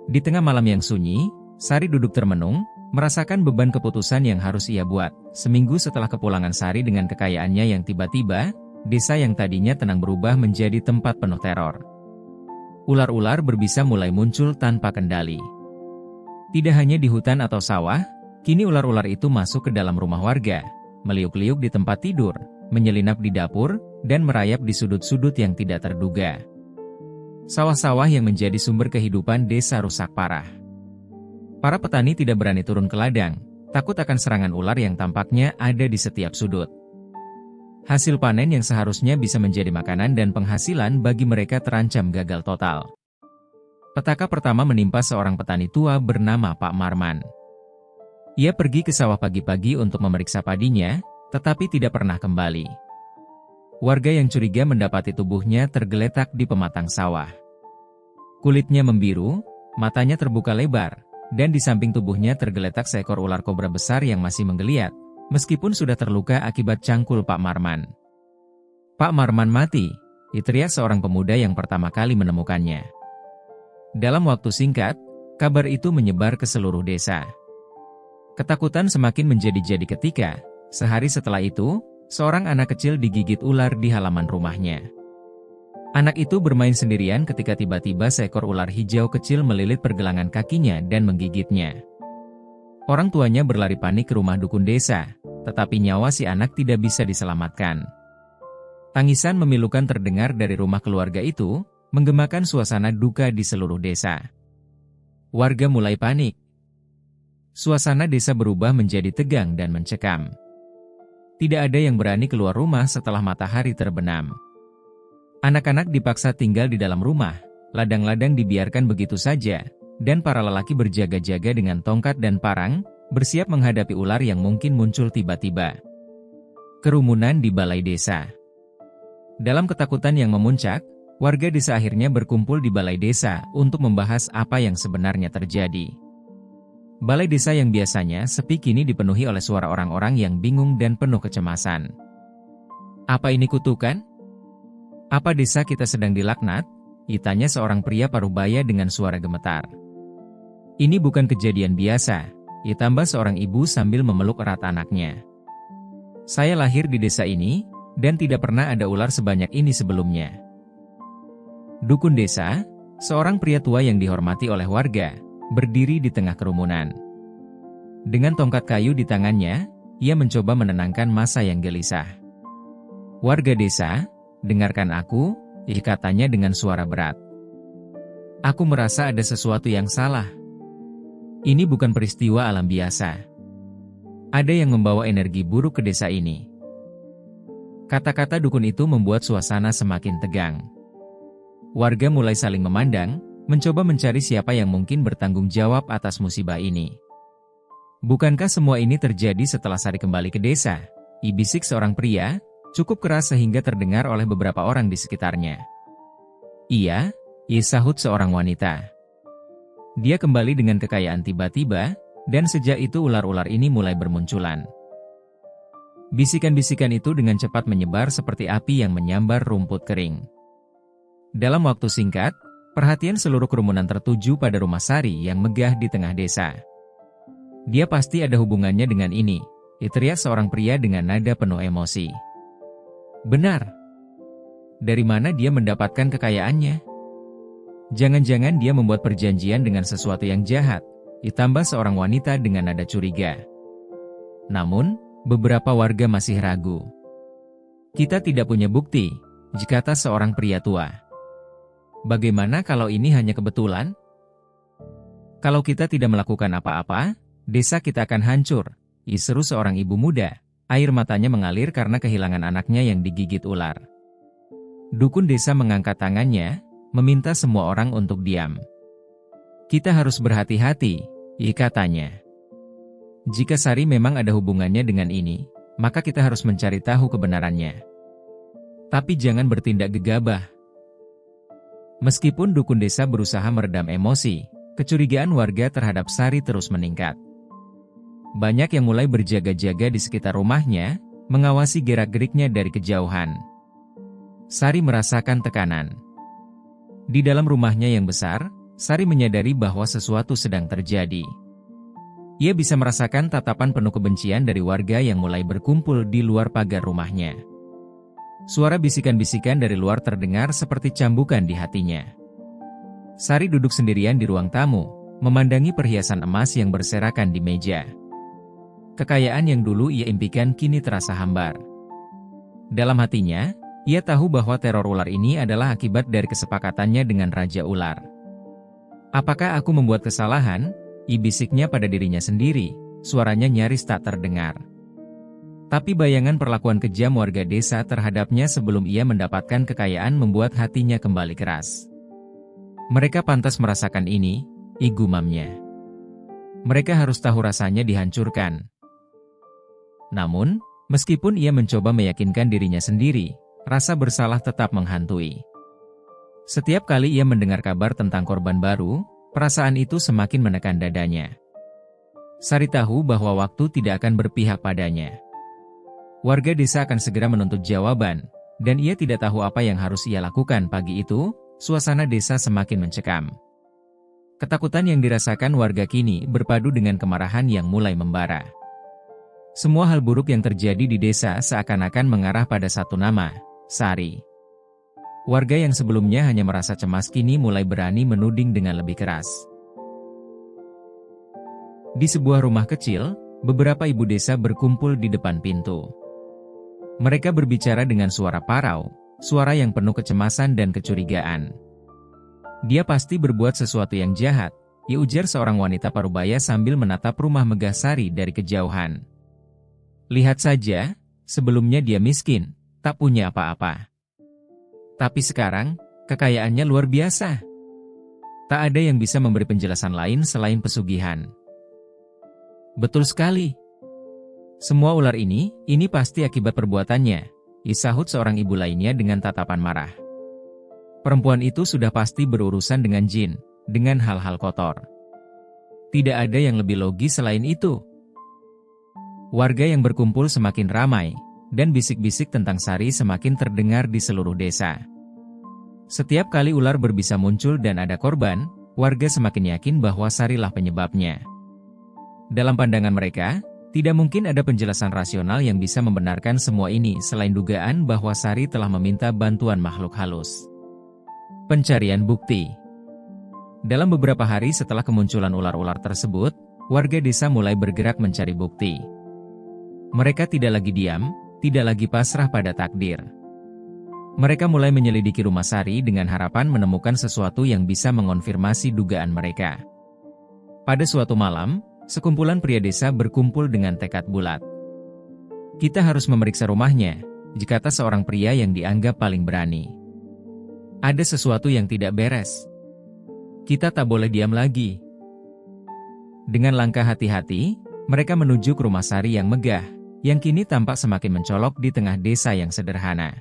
Di tengah malam yang sunyi, Sari duduk termenung, merasakan beban keputusan yang harus ia buat. Seminggu setelah kepulangan Sari dengan kekayaannya yang tiba-tiba, desa yang tadinya tenang berubah menjadi tempat penuh teror. Ular-ular berbisa mulai muncul tanpa kendali. Tidak hanya di hutan atau sawah, kini ular-ular itu masuk ke dalam rumah warga, meliuk-liuk di tempat tidur, menyelinap di dapur, dan merayap di sudut-sudut yang tidak terduga. Sawah-sawah yang menjadi sumber kehidupan desa rusak parah. Para petani tidak berani turun ke ladang, takut akan serangan ular yang tampaknya ada di setiap sudut. Hasil panen yang seharusnya bisa menjadi makanan dan penghasilan bagi mereka terancam gagal total. Petaka pertama menimpa seorang petani tua bernama Pak Marman. Ia pergi ke sawah pagi-pagi untuk memeriksa padinya, tetapi tidak pernah kembali. Warga yang curiga mendapati tubuhnya tergeletak di pematang sawah. Kulitnya membiru, matanya terbuka lebar, dan di samping tubuhnya tergeletak seekor ular kobra besar yang masih menggeliat, meskipun sudah terluka akibat cangkul Pak Marman. "Pak Marman mati," teriak seorang pemuda yang pertama kali menemukannya. Dalam waktu singkat, kabar itu menyebar ke seluruh desa. Ketakutan semakin menjadi-jadi ketika, sehari setelah itu, seorang anak kecil digigit ular di halaman rumahnya. Anak itu bermain sendirian ketika tiba-tiba seekor ular hijau kecil melilit pergelangan kakinya dan menggigitnya. Orang tuanya berlari panik ke rumah dukun desa, tetapi nyawa si anak tidak bisa diselamatkan. Tangisan memilukan terdengar dari rumah keluarga itu, menggemakan suasana duka di seluruh desa. Warga mulai panik. Suasana desa berubah menjadi tegang dan mencekam. Tidak ada yang berani keluar rumah setelah matahari terbenam. Anak-anak dipaksa tinggal di dalam rumah, ladang-ladang dibiarkan begitu saja, dan para lelaki berjaga-jaga dengan tongkat dan parang, bersiap menghadapi ular yang mungkin muncul tiba-tiba. Kerumunan di balai desa. Dalam ketakutan yang memuncak, warga desa akhirnya berkumpul di balai desa untuk membahas apa yang sebenarnya terjadi. Balai desa yang biasanya sepi kini dipenuhi oleh suara orang-orang yang bingung dan penuh kecemasan. "Apa ini kutukan? Apa desa kita sedang dilaknat?" tanya seorang pria parubaya dengan suara gemetar. "Ini bukan kejadian biasa," tambah seorang ibu sambil memeluk erat anaknya. "Saya lahir di desa ini, dan tidak pernah ada ular sebanyak ini sebelumnya." Dukun desa, seorang pria tua yang dihormati oleh warga, berdiri di tengah kerumunan. Dengan tongkat kayu di tangannya, ia mencoba menenangkan massa yang gelisah. "Warga desa, dengarkan aku," katanya dengan suara berat. "Aku merasa ada sesuatu yang salah. Ini bukan peristiwa alam biasa. Ada yang membawa energi buruk ke desa ini." Kata-kata dukun itu membuat suasana semakin tegang. Warga mulai saling memandang, mencoba mencari siapa yang mungkin bertanggung jawab atas musibah ini. "Bukankah semua ini terjadi setelah Sari kembali ke desa?" bisik seorang pria, cukup keras sehingga terdengar oleh beberapa orang di sekitarnya. "Iya," sahut seorang wanita. "Dia kembali dengan kekayaan tiba-tiba, dan sejak itu ular-ular ini mulai bermunculan." Bisikan-bisikan itu dengan cepat menyebar seperti api yang menyambar rumput kering. Dalam waktu singkat, perhatian seluruh kerumunan tertuju pada rumah Sari yang megah di tengah desa. "Dia pasti ada hubungannya dengan ini," teriak seorang pria dengan nada penuh emosi. "Benar. Dari mana dia mendapatkan kekayaannya? Jangan-jangan dia membuat perjanjian dengan sesuatu yang jahat," ditambah seorang wanita dengan nada curiga. Namun, beberapa warga masih ragu. "Kita tidak punya bukti," kata seorang pria tua. "Bagaimana kalau ini hanya kebetulan? Kalau kita tidak melakukan apa-apa, desa kita akan hancur," seru seorang ibu muda. Air matanya mengalir karena kehilangan anaknya yang digigit ular. Dukun desa mengangkat tangannya, meminta semua orang untuk diam. "Kita harus berhati-hati," katanya. "Jika Sari memang ada hubungannya dengan ini, maka kita harus mencari tahu kebenarannya. Tapi jangan bertindak gegabah." Meskipun dukun desa berusaha meredam emosi, kecurigaan warga terhadap Sari terus meningkat. Banyak yang mulai berjaga-jaga di sekitar rumahnya, mengawasi gerak-geriknya dari kejauhan. Sari merasakan tekanan. Di dalam rumahnya yang besar, Sari menyadari bahwa sesuatu sedang terjadi. Ia bisa merasakan tatapan penuh kebencian dari warga yang mulai berkumpul di luar pagar rumahnya. Suara bisikan-bisikan dari luar terdengar seperti cambukan di hatinya. Sari duduk sendirian di ruang tamu, memandangi perhiasan emas yang berserakan di meja. Kekayaan yang dulu ia impikan kini terasa hambar. Dalam hatinya, ia tahu bahwa teror ular ini adalah akibat dari kesepakatannya dengan Raja Ular. "Apakah aku membuat kesalahan?" bisiknya pada dirinya sendiri, suaranya nyaris tak terdengar. Tapi bayangan perlakuan kejam warga desa terhadapnya sebelum ia mendapatkan kekayaan membuat hatinya kembali keras. "Mereka pantas merasakan ini," gumamnya. "Mereka harus tahu rasanya dihancurkan." Namun, meskipun ia mencoba meyakinkan dirinya sendiri, rasa bersalah tetap menghantui. Setiap kali ia mendengar kabar tentang korban baru, perasaan itu semakin menekan dadanya. Sari tahu bahwa waktu tidak akan berpihak padanya. Warga desa akan segera menuntut jawaban, dan ia tidak tahu apa yang harus ia lakukan. Pagi itu, suasana desa semakin mencekam. Ketakutan yang dirasakan warga kini berpadu dengan kemarahan yang mulai membara. Semua hal buruk yang terjadi di desa seakan-akan mengarah pada satu nama, Sari. Warga yang sebelumnya hanya merasa cemas kini mulai berani menuding dengan lebih keras. Di sebuah rumah kecil, beberapa ibu desa berkumpul di depan pintu. Mereka berbicara dengan suara parau, suara yang penuh kecemasan dan kecurigaan. "Dia pasti berbuat sesuatu yang jahat," ujar seorang wanita parubaya sambil menatap rumah megah Sari dari kejauhan. "Lihat saja, sebelumnya dia miskin, tak punya apa-apa. Tapi sekarang, kekayaannya luar biasa. Tak ada yang bisa memberi penjelasan lain selain pesugihan." "Betul sekali. Semua ular ini pasti akibat perbuatannya," sahut seorang ibu lainnya dengan tatapan marah. "Perempuan itu sudah pasti berurusan dengan jin, dengan hal-hal kotor. Tidak ada yang lebih logis selain itu." Warga yang berkumpul semakin ramai, dan bisik-bisik tentang Sari semakin terdengar di seluruh desa. Setiap kali ular berbisa muncul dan ada korban, warga semakin yakin bahwa Sarilah penyebabnya. Dalam pandangan mereka, tidak mungkin ada penjelasan rasional yang bisa membenarkan semua ini selain dugaan bahwa Sari telah meminta bantuan makhluk halus. Pencarian bukti. Dalam beberapa hari setelah kemunculan ular-ular tersebut, warga desa mulai bergerak mencari bukti. Mereka tidak lagi diam, tidak lagi pasrah pada takdir. Mereka mulai menyelidiki rumah Sari dengan harapan menemukan sesuatu yang bisa mengonfirmasi dugaan mereka. Pada suatu malam, sekumpulan pria desa berkumpul dengan tekad bulat. "Kita harus memeriksa rumahnya," kata seorang pria yang dianggap paling berani. "Ada sesuatu yang tidak beres. Kita tak boleh diam lagi." Dengan langkah hati-hati, mereka menuju ke rumah Sari yang megah, yang kini tampak semakin mencolok di tengah desa yang sederhana.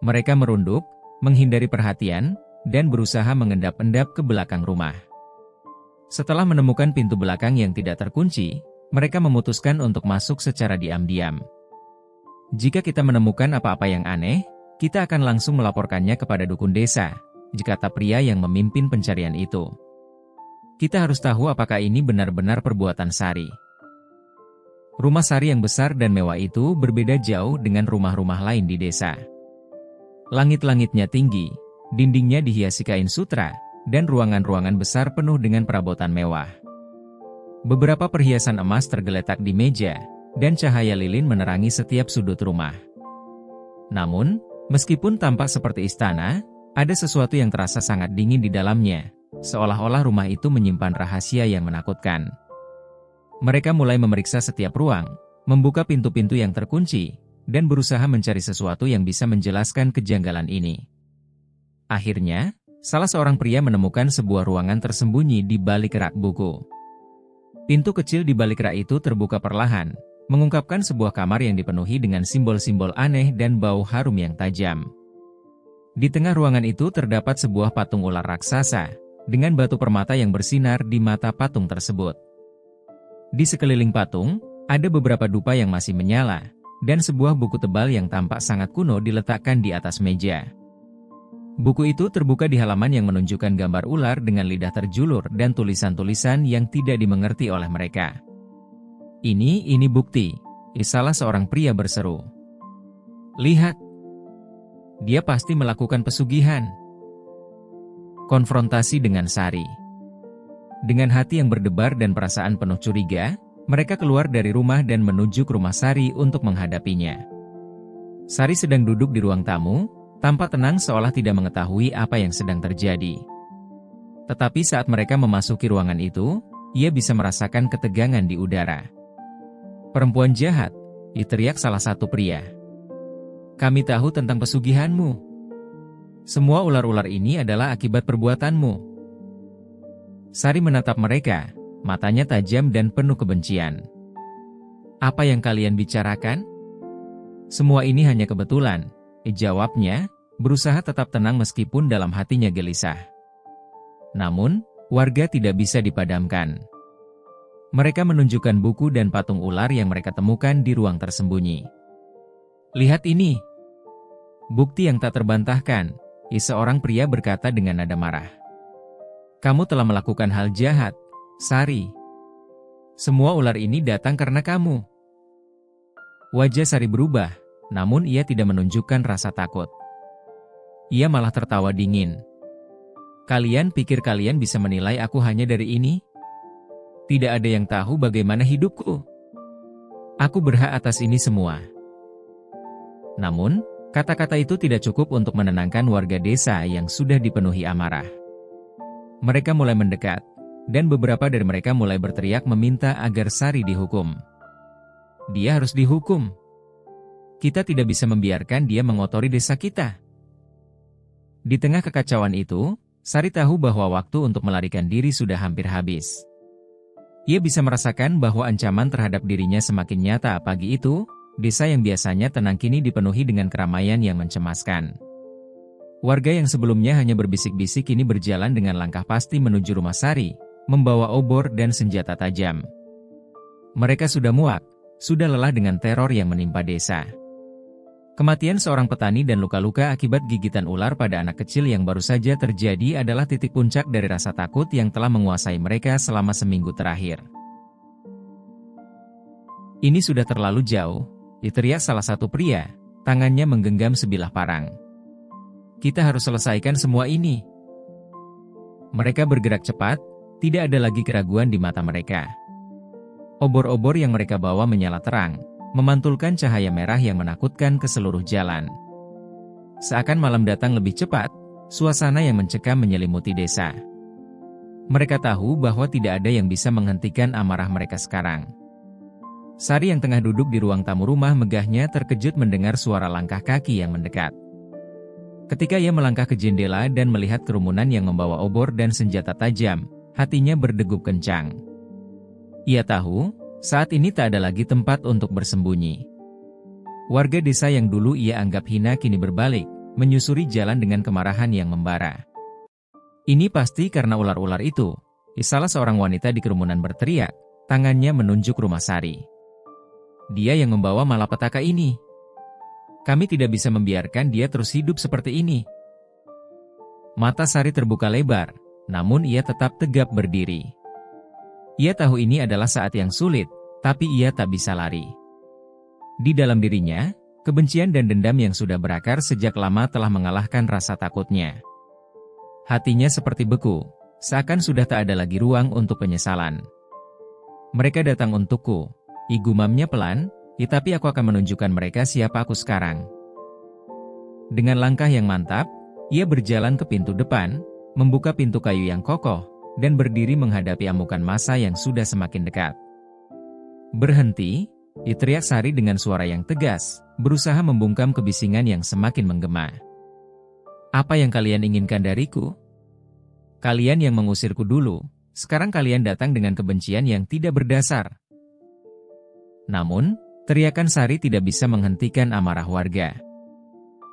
Mereka merunduk, menghindari perhatian, dan berusaha mengendap-endap ke belakang rumah. Setelah menemukan pintu belakang yang tidak terkunci, mereka memutuskan untuk masuk secara diam-diam. "Jika kita menemukan apa-apa yang aneh, kita akan langsung melaporkannya kepada dukun desa," kata pria yang memimpin pencarian itu. "Kita harus tahu apakah ini benar-benar perbuatan Sari." Rumah Sari yang besar dan mewah itu berbeda jauh dengan rumah-rumah lain di desa. Langit-langitnya tinggi, dindingnya dihiasi kain sutra, dan ruangan-ruangan besar penuh dengan perabotan mewah. Beberapa perhiasan emas tergeletak di meja, dan cahaya lilin menerangi setiap sudut rumah. Namun, meskipun tampak seperti istana, ada sesuatu yang terasa sangat dingin di dalamnya, seolah-olah rumah itu menyimpan rahasia yang menakutkan. Mereka mulai memeriksa setiap ruang, membuka pintu-pintu yang terkunci, dan berusaha mencari sesuatu yang bisa menjelaskan kejanggalan ini. Akhirnya, salah seorang pria menemukan sebuah ruangan tersembunyi di balik rak buku. Pintu kecil di balik rak itu terbuka perlahan, mengungkapkan sebuah kamar yang dipenuhi dengan simbol-simbol aneh dan bau harum yang tajam. Di tengah ruangan itu terdapat sebuah patung ular raksasa, dengan batu permata yang bersinar di mata patung tersebut. Di sekeliling patung, ada beberapa dupa yang masih menyala, dan sebuah buku tebal yang tampak sangat kuno diletakkan di atas meja. Buku itu terbuka di halaman yang menunjukkan gambar ular dengan lidah terjulur dan tulisan-tulisan yang tidak dimengerti oleh mereka. Ini bukti," salah seorang pria berseru. "Lihat, dia pasti melakukan pesugihan." Konfrontasi dengan Sari. Dengan hati yang berdebar dan perasaan penuh curiga, mereka keluar dari rumah dan menuju ke rumah Sari untuk menghadapinya. Sari sedang duduk di ruang tamu, tampak tenang seolah tidak mengetahui apa yang sedang terjadi. Tetapi saat mereka memasuki ruangan itu, ia bisa merasakan ketegangan di udara. "Perempuan jahat," teriak salah satu pria. "Kami tahu tentang pesugihanmu. Semua ular-ular ini adalah akibat perbuatanmu." Sari menatap mereka, matanya tajam dan penuh kebencian. "Apa yang kalian bicarakan?" "Semua ini hanya kebetulan," jawabnya, berusaha tetap tenang meskipun dalam hatinya gelisah. Namun, warga tidak bisa dipadamkan. Mereka menunjukkan buku dan patung ular yang mereka temukan di ruang tersembunyi. "Lihat ini. Bukti yang tak terbantahkan," seorang pria berkata dengan nada marah. "Kamu telah melakukan hal jahat, Sari. Semua ular ini datang karena kamu." Wajah Sari berubah, namun ia tidak menunjukkan rasa takut. Ia malah tertawa dingin. "Kalian pikir kalian bisa menilai aku hanya dari ini? Tidak ada yang tahu bagaimana hidupku. Aku berhak atas ini semua." Namun, kata-kata itu tidak cukup untuk menenangkan warga desa yang sudah dipenuhi amarah. Mereka mulai mendekat, dan beberapa dari mereka mulai berteriak meminta agar Sari dihukum. "Dia harus dihukum. Kita tidak bisa membiarkan dia mengotori desa kita." Di tengah kekacauan itu, Sari tahu bahwa waktu untuk melarikan diri sudah hampir habis. Ia bisa merasakan bahwa ancaman terhadap dirinya semakin nyata. Pagi itu, desa yang biasanya tenang kini dipenuhi dengan keramaian yang mencemaskan. Warga yang sebelumnya hanya berbisik-bisik kini berjalan dengan langkah pasti menuju rumah Sari, membawa obor dan senjata tajam. Mereka sudah muak, sudah lelah dengan teror yang menimpa desa. Kematian seorang petani dan luka-luka akibat gigitan ular pada anak kecil yang baru saja terjadi adalah titik puncak dari rasa takut yang telah menguasai mereka selama seminggu terakhir. "Ini sudah terlalu jauh," teriak salah satu pria, tangannya menggenggam sebilah parang. "Kita harus selesaikan semua ini." Mereka bergerak cepat, tidak ada lagi keraguan di mata mereka. Obor-obor yang mereka bawa menyala terang, memantulkan cahaya merah yang menakutkan ke seluruh jalan. Seakan malam datang lebih cepat, suasana yang mencekam menyelimuti desa. Mereka tahu bahwa tidak ada yang bisa menghentikan amarah mereka sekarang. Sari yang tengah duduk di ruang tamu rumah megahnya terkejut mendengar suara langkah kaki yang mendekat. Ketika ia melangkah ke jendela dan melihat kerumunan yang membawa obor dan senjata tajam, hatinya berdegup kencang. Ia tahu, saat ini tak ada lagi tempat untuk bersembunyi. Warga desa yang dulu ia anggap hina kini berbalik, menyusuri jalan dengan kemarahan yang membara. "Ini pasti karena ular-ular itu," salah seorang wanita di kerumunan berteriak, tangannya menunjuk rumah Sari. "Dia yang membawa malapetaka ini. Kami tidak bisa membiarkan dia terus hidup seperti ini." Mata Sari terbuka lebar, namun ia tetap tegap berdiri. Ia tahu ini adalah saat yang sulit, tapi ia tak bisa lari. Di dalam dirinya, kebencian dan dendam yang sudah berakar sejak lama telah mengalahkan rasa takutnya. Hatinya seperti beku, seakan sudah tak ada lagi ruang untuk penyesalan. "Mereka datang untukku," gumamnya pelan, "tapi aku akan menunjukkan mereka siapa aku sekarang." Dengan langkah yang mantap, ia berjalan ke pintu depan, membuka pintu kayu yang kokoh, dan berdiri menghadapi amukan massa yang sudah semakin dekat. "Berhenti," teriak Sari dengan suara yang tegas, berusaha membungkam kebisingan yang semakin menggema. "Apa yang kalian inginkan dariku? Kalian yang mengusirku dulu, sekarang kalian datang dengan kebencian yang tidak berdasar." Namun, teriakan Sari tidak bisa menghentikan amarah warga.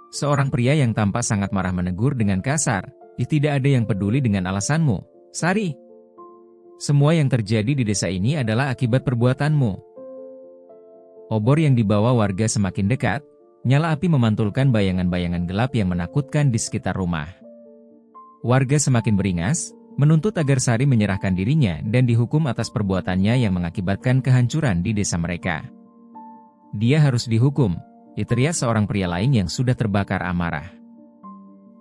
Seorang pria yang tampak sangat marah menegur dengan kasar, "Tidak ada yang peduli dengan alasanmu, Sari. Semua yang terjadi di desa ini adalah akibat perbuatanmu." Obor yang dibawa warga semakin dekat, nyala api memantulkan bayangan-bayangan gelap yang menakutkan di sekitar rumah. Warga semakin beringas, menuntut agar Sari menyerahkan dirinya dan dihukum atas perbuatannya yang mengakibatkan kehancuran di desa mereka. "Dia harus dihukum," teriak seorang pria lain yang sudah terbakar amarah.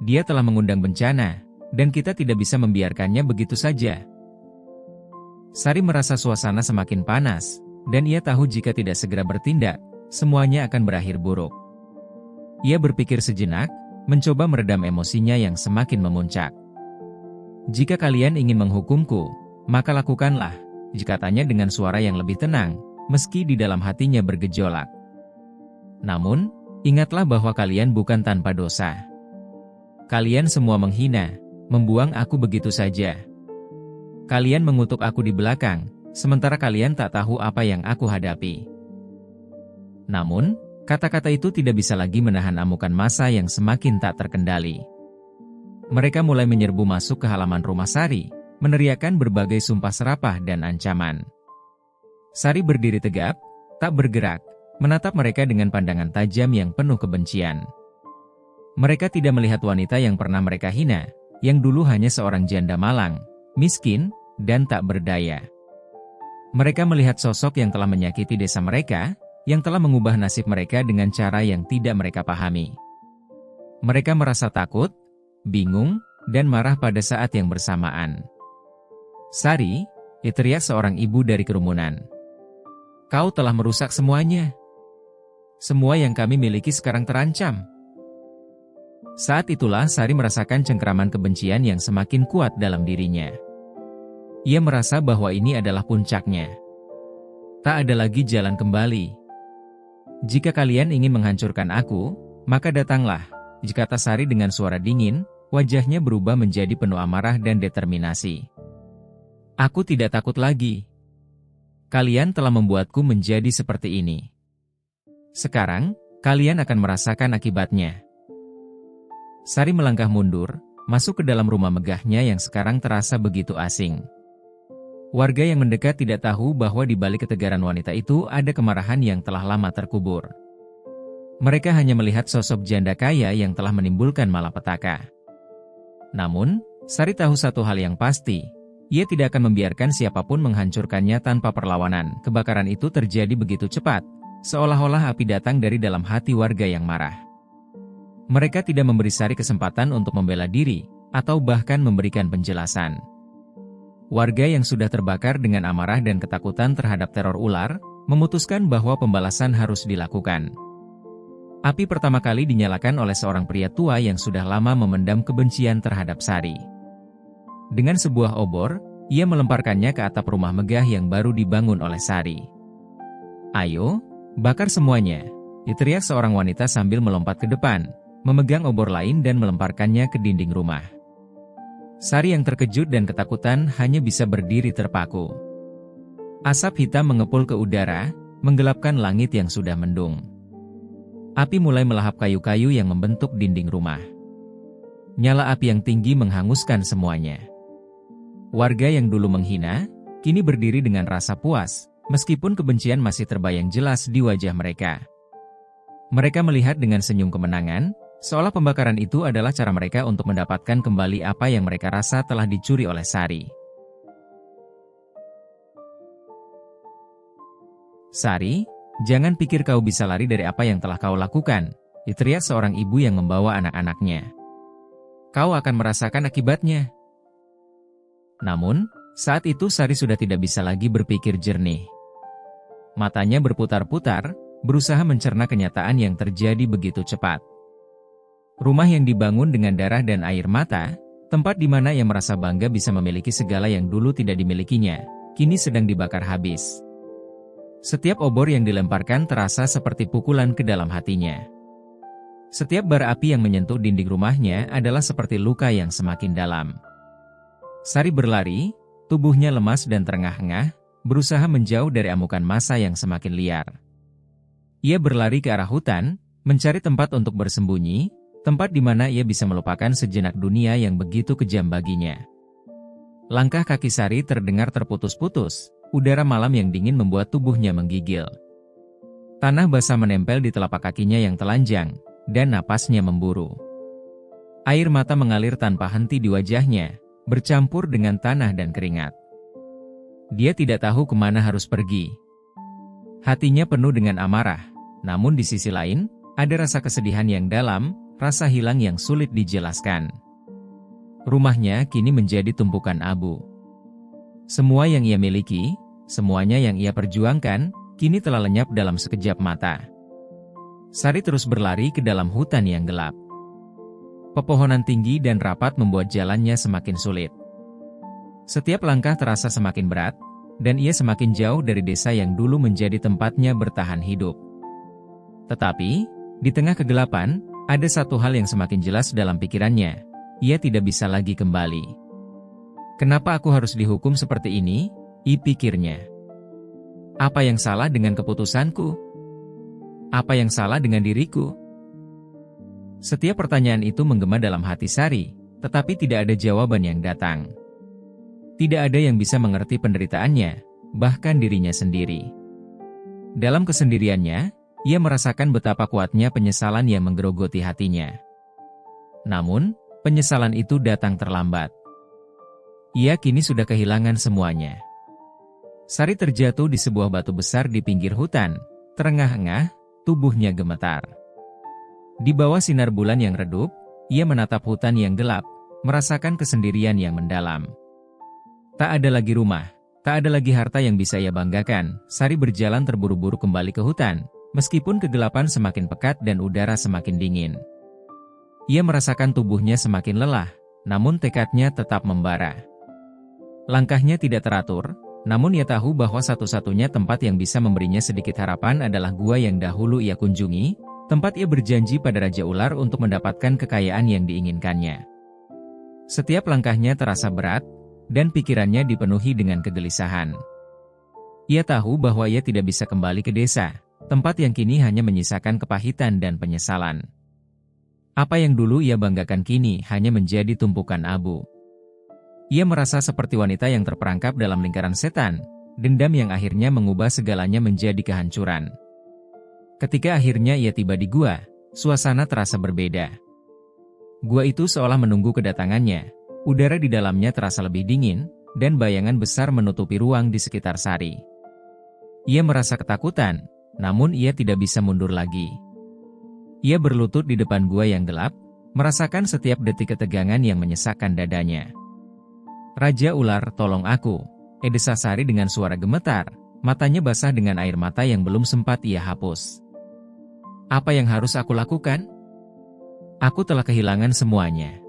"Dia telah mengundang bencana, dan kita tidak bisa membiarkannya begitu saja. Sari merasa suasana semakin panas, dan ia tahu jika tidak segera bertindak, semuanya akan berakhir buruk. Ia berpikir sejenak, mencoba meredam emosinya yang semakin memuncak. "Jika kalian ingin menghukumku, maka lakukanlah," katanya dengan suara yang lebih tenang, meski di dalam hatinya bergejolak. "Namun, ingatlah bahwa kalian bukan tanpa dosa. Kalian semua menghina, membuang aku begitu saja. Kalian mengutuk aku di belakang, sementara kalian tak tahu apa yang aku hadapi." Namun, kata-kata itu tidak bisa lagi menahan amukan massa yang semakin tak terkendali. Mereka mulai menyerbu masuk ke halaman rumah Sari, meneriakkan berbagai sumpah serapah dan ancaman. Sari berdiri tegap, tak bergerak, menatap mereka dengan pandangan tajam yang penuh kebencian. Mereka tidak melihat wanita yang pernah mereka hina, yang dulu hanya seorang janda malang, miskin, dan tak berdaya. Mereka melihat sosok yang telah menyakiti desa mereka, yang telah mengubah nasib mereka dengan cara yang tidak mereka pahami. Mereka merasa takut, bingung, dan marah pada saat yang bersamaan. "Sari," teriak seorang ibu dari kerumunan. "Kau telah merusak semuanya. Semua yang kami miliki sekarang terancam." Saat itulah Sari merasakan cengkeraman kebencian yang semakin kuat dalam dirinya. Ia merasa bahwa ini adalah puncaknya. Tak ada lagi jalan kembali. "Jika kalian ingin menghancurkan aku, maka datanglah," kata Sari dengan suara dingin, wajahnya berubah menjadi penuh amarah dan determinasi. "Aku tidak takut lagi. Kalian telah membuatku menjadi seperti ini. Sekarang, kalian akan merasakan akibatnya." Sari melangkah mundur, masuk ke dalam rumah megahnya yang sekarang terasa begitu asing. Warga yang mendekat tidak tahu bahwa di balik ketegaran wanita itu ada kemarahan yang telah lama terkubur. Mereka hanya melihat sosok janda kaya yang telah menimbulkan malapetaka. Namun, Sari tahu satu hal yang pasti, ia tidak akan membiarkan siapapun menghancurkannya tanpa perlawanan. Kebakaran itu terjadi begitu cepat, seolah-olah api datang dari dalam hati warga yang marah. Mereka tidak memberi Sari kesempatan untuk membela diri, atau bahkan memberikan penjelasan. Warga yang sudah terbakar dengan amarah dan ketakutan terhadap teror ular, memutuskan bahwa pembalasan harus dilakukan. Api pertama kali dinyalakan oleh seorang pria tua yang sudah lama memendam kebencian terhadap Sari. Dengan sebuah obor, ia melemparkannya ke atap rumah megah yang baru dibangun oleh Sari. "Ayo, bakar semuanya," teriak seorang wanita sambil melompat ke depan, memegang obor lain dan melemparkannya ke dinding rumah. Sari yang terkejut dan ketakutan hanya bisa berdiri terpaku. Asap hitam mengepul ke udara, menggelapkan langit yang sudah mendung. Api mulai melahap kayu-kayu yang membentuk dinding rumah. Nyala api yang tinggi menghanguskan semuanya. Warga yang dulu menghina, kini berdiri dengan rasa puas, meskipun kebencian masih terbayang jelas di wajah mereka. Mereka melihat dengan senyum kemenangan, seolah pembakaran itu adalah cara mereka untuk mendapatkan kembali apa yang mereka rasa telah dicuri oleh Sari. "Sari, jangan pikir kau bisa lari dari apa yang telah kau lakukan," teriak seorang ibu yang membawa anak-anaknya. "Kau akan merasakan akibatnya." Namun, saat itu Sari sudah tidak bisa lagi berpikir jernih. Matanya berputar-putar, berusaha mencerna kenyataan yang terjadi begitu cepat. Rumah yang dibangun dengan darah dan air mata, tempat di mana ia merasa bangga bisa memiliki segala yang dulu tidak dimilikinya, kini sedang dibakar habis. Setiap obor yang dilemparkan terasa seperti pukulan ke dalam hatinya. Setiap bara api yang menyentuh dinding rumahnya adalah seperti luka yang semakin dalam. Sari berlari, tubuhnya lemas dan terengah-engah, berusaha menjauh dari amukan massa yang semakin liar. Ia berlari ke arah hutan, mencari tempat untuk bersembunyi, tempat di mana ia bisa melupakan sejenak dunia yang begitu kejam baginya. Langkah kaki Sari terdengar terputus-putus, udara malam yang dingin membuat tubuhnya menggigil. Tanah basah menempel di telapak kakinya yang telanjang, dan napasnya memburu. Air mata mengalir tanpa henti di wajahnya, bercampur dengan tanah dan keringat. Dia tidak tahu kemana harus pergi. Hatinya penuh dengan amarah, namun di sisi lain, ada rasa kesedihan yang dalam, rasa hilang yang sulit dijelaskan. Rumahnya kini menjadi tumpukan abu. Semua yang ia miliki, semuanya yang ia perjuangkan, kini telah lenyap dalam sekejap mata. Sari terus berlari ke dalam hutan yang gelap. Pepohonan tinggi dan rapat membuat jalannya semakin sulit. Setiap langkah terasa semakin berat, dan ia semakin jauh dari desa yang dulu menjadi tempatnya bertahan hidup. Tetapi, di tengah kegelapan, ada satu hal yang semakin jelas dalam pikirannya. Ia tidak bisa lagi kembali. Kenapa aku harus dihukum seperti ini? Pikirnya. Apa yang salah dengan keputusanku? Apa yang salah dengan diriku? Setiap pertanyaan itu menggema dalam hati Sari, tetapi tidak ada jawaban yang datang. Tidak ada yang bisa mengerti penderitaannya, bahkan dirinya sendiri. Dalam kesendiriannya, ia merasakan betapa kuatnya penyesalan yang menggerogoti hatinya. Namun, penyesalan itu datang terlambat. Ia kini sudah kehilangan semuanya. Sari terjatuh di sebuah batu besar di pinggir hutan, terengah-engah, tubuhnya gemetar. Di bawah sinar bulan yang redup, ia menatap hutan yang gelap, merasakan kesendirian yang mendalam. Tak ada lagi rumah, tak ada lagi harta yang bisa ia banggakan. Sari berjalan terburu-buru kembali ke hutan, meskipun kegelapan semakin pekat dan udara semakin dingin. Ia merasakan tubuhnya semakin lelah, namun tekadnya tetap membara. Langkahnya tidak teratur, namun ia tahu bahwa satu-satunya tempat yang bisa memberinya sedikit harapan adalah gua yang dahulu ia kunjungi, tempat ia berjanji pada Raja Ular untuk mendapatkan kekayaan yang diinginkannya. Setiap langkahnya terasa berat, dan pikirannya dipenuhi dengan kegelisahan. Ia tahu bahwa ia tidak bisa kembali ke desa, tempat yang kini hanya menyisakan kepahitan dan penyesalan. Apa yang dulu ia banggakan kini hanya menjadi tumpukan abu. Ia merasa seperti wanita yang terperangkap dalam lingkaran setan, dendam yang akhirnya mengubah segalanya menjadi kehancuran. Ketika akhirnya ia tiba di gua, suasana terasa berbeda. Gua itu seolah menunggu kedatangannya. Udara di dalamnya terasa lebih dingin, dan bayangan besar menutupi ruang di sekitar Sari. Ia merasa ketakutan, namun ia tidak bisa mundur lagi. Ia berlutut di depan gua yang gelap, merasakan setiap detik ketegangan yang menyesakkan dadanya. "Raja Ular, tolong aku," desa Sari dengan suara gemetar, matanya basah dengan air mata yang belum sempat ia hapus. "Apa yang harus aku lakukan? Aku telah kehilangan semuanya."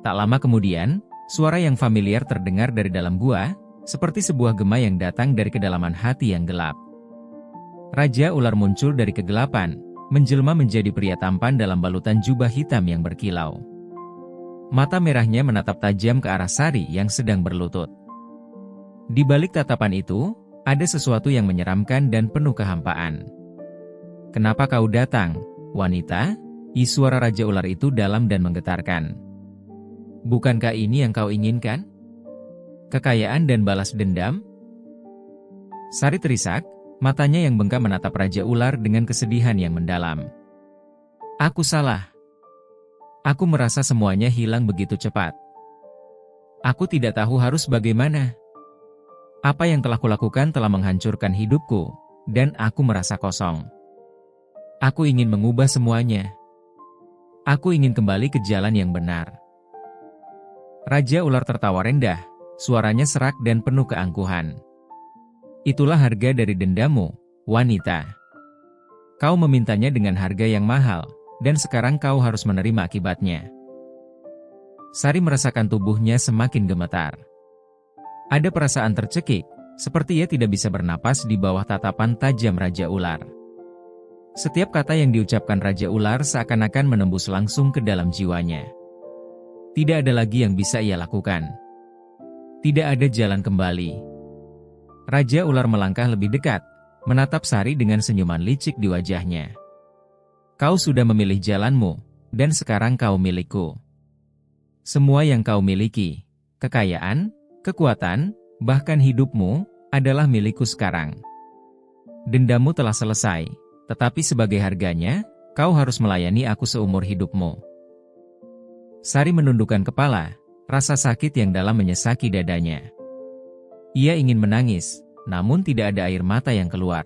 Tak lama kemudian, suara yang familiar terdengar dari dalam gua, seperti sebuah gema yang datang dari kedalaman hati yang gelap. Raja Ular muncul dari kegelapan, menjelma menjadi pria tampan dalam balutan jubah hitam yang berkilau. Mata merahnya menatap tajam ke arah Sari yang sedang berlutut. Di balik tatapan itu, ada sesuatu yang menyeramkan dan penuh kehampaan. "Kenapa kau datang, wanita?" Suara Raja Ular itu dalam dan menggetarkan. "Bukankah ini yang kau inginkan? Kekayaan dan balas dendam?" Sari terisak, matanya yang bengkak menatap Raja Ular dengan kesedihan yang mendalam. "Aku salah. Aku merasa semuanya hilang begitu cepat. Aku tidak tahu harus bagaimana. Apa yang telah kulakukan telah menghancurkan hidupku, dan aku merasa kosong. Aku ingin mengubah semuanya. Aku ingin kembali ke jalan yang benar." Raja Ular tertawa rendah, suaranya serak dan penuh keangkuhan. "Itulah harga dari dendammu, wanita. Kau memintanya dengan harga yang mahal, dan sekarang kau harus menerima akibatnya." Sari merasakan tubuhnya semakin gemetar. Ada perasaan tercekik, seperti ia tidak bisa bernapas di bawah tatapan tajam Raja Ular. Setiap kata yang diucapkan Raja Ular seakan-akan menembus langsung ke dalam jiwanya. Tidak ada lagi yang bisa ia lakukan. Tidak ada jalan kembali. Raja Ular melangkah lebih dekat, menatap Sari dengan senyuman licik di wajahnya. "Kau sudah memilih jalanmu, dan sekarang kau milikku. Semua yang kau miliki, kekayaan, kekuatan, bahkan hidupmu, adalah milikku sekarang. Dendammu telah selesai, tetapi sebagai harganya, kau harus melayani aku seumur hidupmu." Sari menundukkan kepala, rasa sakit yang dalam menyesaki dadanya. Ia ingin menangis, namun tidak ada air mata yang keluar.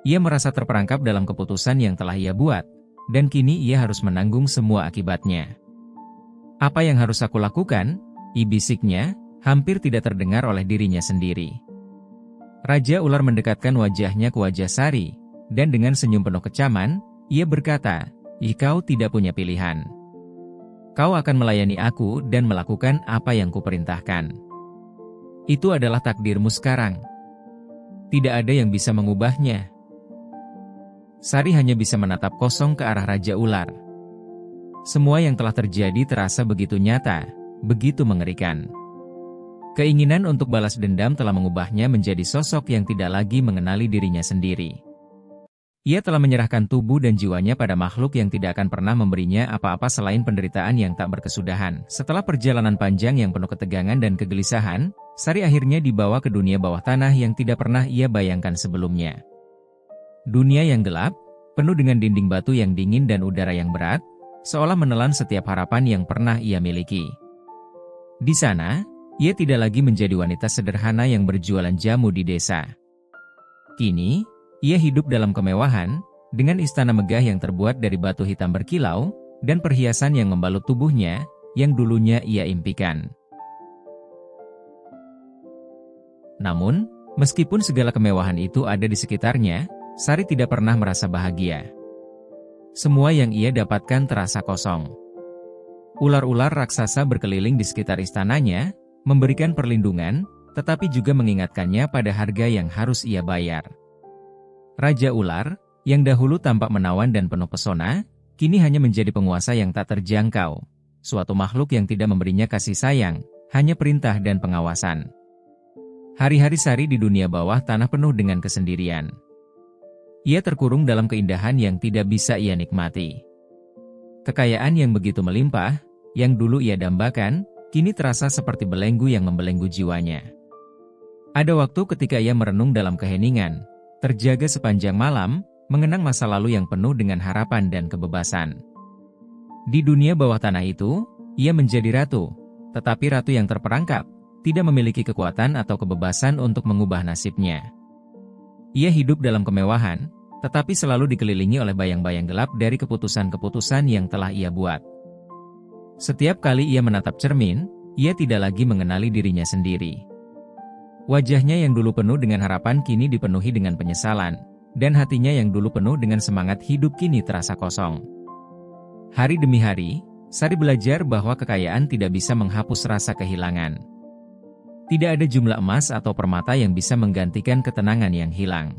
Ia merasa terperangkap dalam keputusan yang telah ia buat, dan kini ia harus menanggung semua akibatnya. "Apa yang harus aku lakukan?" bisiknya, hampir tidak terdengar oleh dirinya sendiri. Raja Ular mendekatkan wajahnya ke wajah Sari, dan dengan senyum penuh kecaman, ia berkata, "Kau tidak punya pilihan. Kau akan melayani aku dan melakukan apa yang kuperintahkan. Itu adalah takdirmu sekarang. Tidak ada yang bisa mengubahnya." Sari hanya bisa menatap kosong ke arah Raja Ular. Semua yang telah terjadi terasa begitu nyata, begitu mengerikan. Keinginan untuk balas dendam telah mengubahnya menjadi sosok yang tidak lagi mengenali dirinya sendiri. Ia telah menyerahkan tubuh dan jiwanya pada makhluk yang tidak akan pernah memberinya apa-apa selain penderitaan yang tak berkesudahan. Setelah perjalanan panjang yang penuh ketegangan dan kegelisahan, Sari akhirnya dibawa ke dunia bawah tanah yang tidak pernah ia bayangkan sebelumnya. Dunia yang gelap, penuh dengan dinding batu yang dingin dan udara yang berat, seolah menelan setiap harapan yang pernah ia miliki. Di sana, ia tidak lagi menjadi wanita sederhana yang berjualan jamu di desa. Kini, ia hidup dalam kemewahan, dengan istana megah yang terbuat dari batu hitam berkilau, dan perhiasan yang membalut tubuhnya, yang dulunya ia impikan. Namun, meskipun segala kemewahan itu ada di sekitarnya, Sari tidak pernah merasa bahagia. Semua yang ia dapatkan terasa kosong. Ular-ular raksasa berkeliling di sekitar istananya, memberikan perlindungan, tetapi juga mengingatkannya pada harga yang harus ia bayar. Raja Ular, yang dahulu tampak menawan dan penuh pesona, kini hanya menjadi penguasa yang tak terjangkau, suatu makhluk yang tidak memberinya kasih sayang, hanya perintah dan pengawasan. Hari-hari Sari di dunia bawah tanah penuh dengan kesendirian. Ia terkurung dalam keindahan yang tidak bisa ia nikmati. Kekayaan yang begitu melimpah, yang dulu ia dambakan, kini terasa seperti belenggu yang membelenggu jiwanya. Ada waktu ketika ia merenung dalam keheningan, terjaga sepanjang malam, mengenang masa lalu yang penuh dengan harapan dan kebebasan. Di dunia bawah tanah itu, ia menjadi ratu, tetapi ratu yang terperangkap, tidak memiliki kekuatan atau kebebasan untuk mengubah nasibnya. Ia hidup dalam kemewahan, tetapi selalu dikelilingi oleh bayang-bayang gelap dari keputusan-keputusan yang telah ia buat. Setiap kali ia menatap cermin, ia tidak lagi mengenali dirinya sendiri. Wajahnya yang dulu penuh dengan harapan kini dipenuhi dengan penyesalan, dan hatinya yang dulu penuh dengan semangat hidup kini terasa kosong. Hari demi hari, Sari belajar bahwa kekayaan tidak bisa menghapus rasa kehilangan. Tidak ada jumlah emas atau permata yang bisa menggantikan ketenangan yang hilang.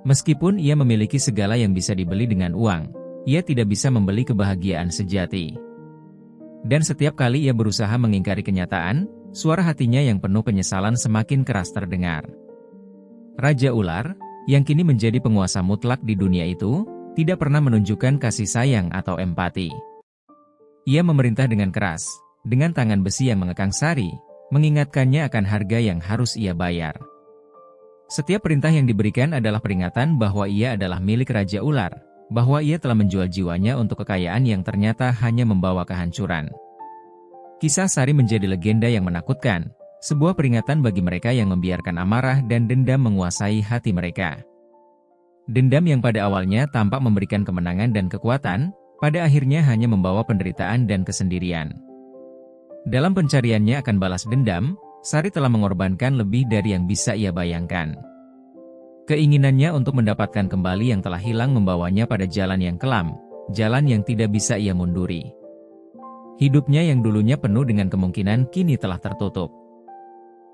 Meskipun ia memiliki segala yang bisa dibeli dengan uang, ia tidak bisa membeli kebahagiaan sejati. Dan setiap kali ia berusaha mengingkari kenyataan, suara hatinya yang penuh penyesalan semakin keras terdengar. Raja Ular, yang kini menjadi penguasa mutlak di dunia itu, tidak pernah menunjukkan kasih sayang atau empati. Ia memerintah dengan keras, dengan tangan besi yang mengekang Sari, mengingatkannya akan harga yang harus ia bayar. Setiap perintah yang diberikan adalah peringatan bahwa ia adalah milik Raja Ular, bahwa ia telah menjual jiwanya untuk kekayaan yang ternyata hanya membawa kehancuran. Kisah Sari menjadi legenda yang menakutkan, sebuah peringatan bagi mereka yang membiarkan amarah dan dendam menguasai hati mereka. Dendam yang pada awalnya tampak memberikan kemenangan dan kekuatan, pada akhirnya hanya membawa penderitaan dan kesendirian. Dalam pencariannya akan balas dendam, Sari telah mengorbankan lebih dari yang bisa ia bayangkan. Keinginannya untuk mendapatkan kembali yang telah hilang membawanya pada jalan yang kelam, jalan yang tidak bisa ia munduri. Hidupnya yang dulunya penuh dengan kemungkinan kini telah tertutup.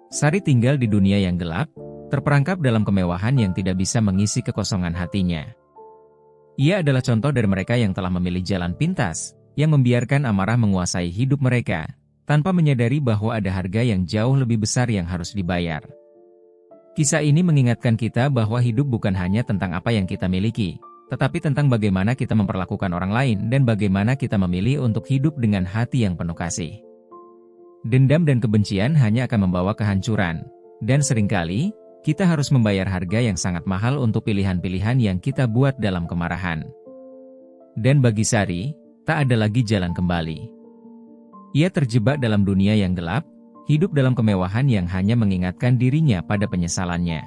Sari tinggal di dunia yang gelap, terperangkap dalam kemewahan yang tidak bisa mengisi kekosongan hatinya. Ia adalah contoh dari mereka yang telah memilih jalan pintas, yang membiarkan amarah menguasai hidup mereka, tanpa menyadari bahwa ada harga yang jauh lebih besar yang harus dibayar. Kisah ini mengingatkan kita bahwa hidup bukan hanya tentang apa yang kita miliki, tetapi tentang bagaimana kita memperlakukan orang lain dan bagaimana kita memilih untuk hidup dengan hati yang penuh kasih. Dendam dan kebencian hanya akan membawa kehancuran, dan seringkali, kita harus membayar harga yang sangat mahal untuk pilihan-pilihan yang kita buat dalam kemarahan. Dan bagi Sari, tak ada lagi jalan kembali. Ia terjebak dalam dunia yang gelap, hidup dalam kemewahan yang hanya mengingatkan dirinya pada penyesalannya.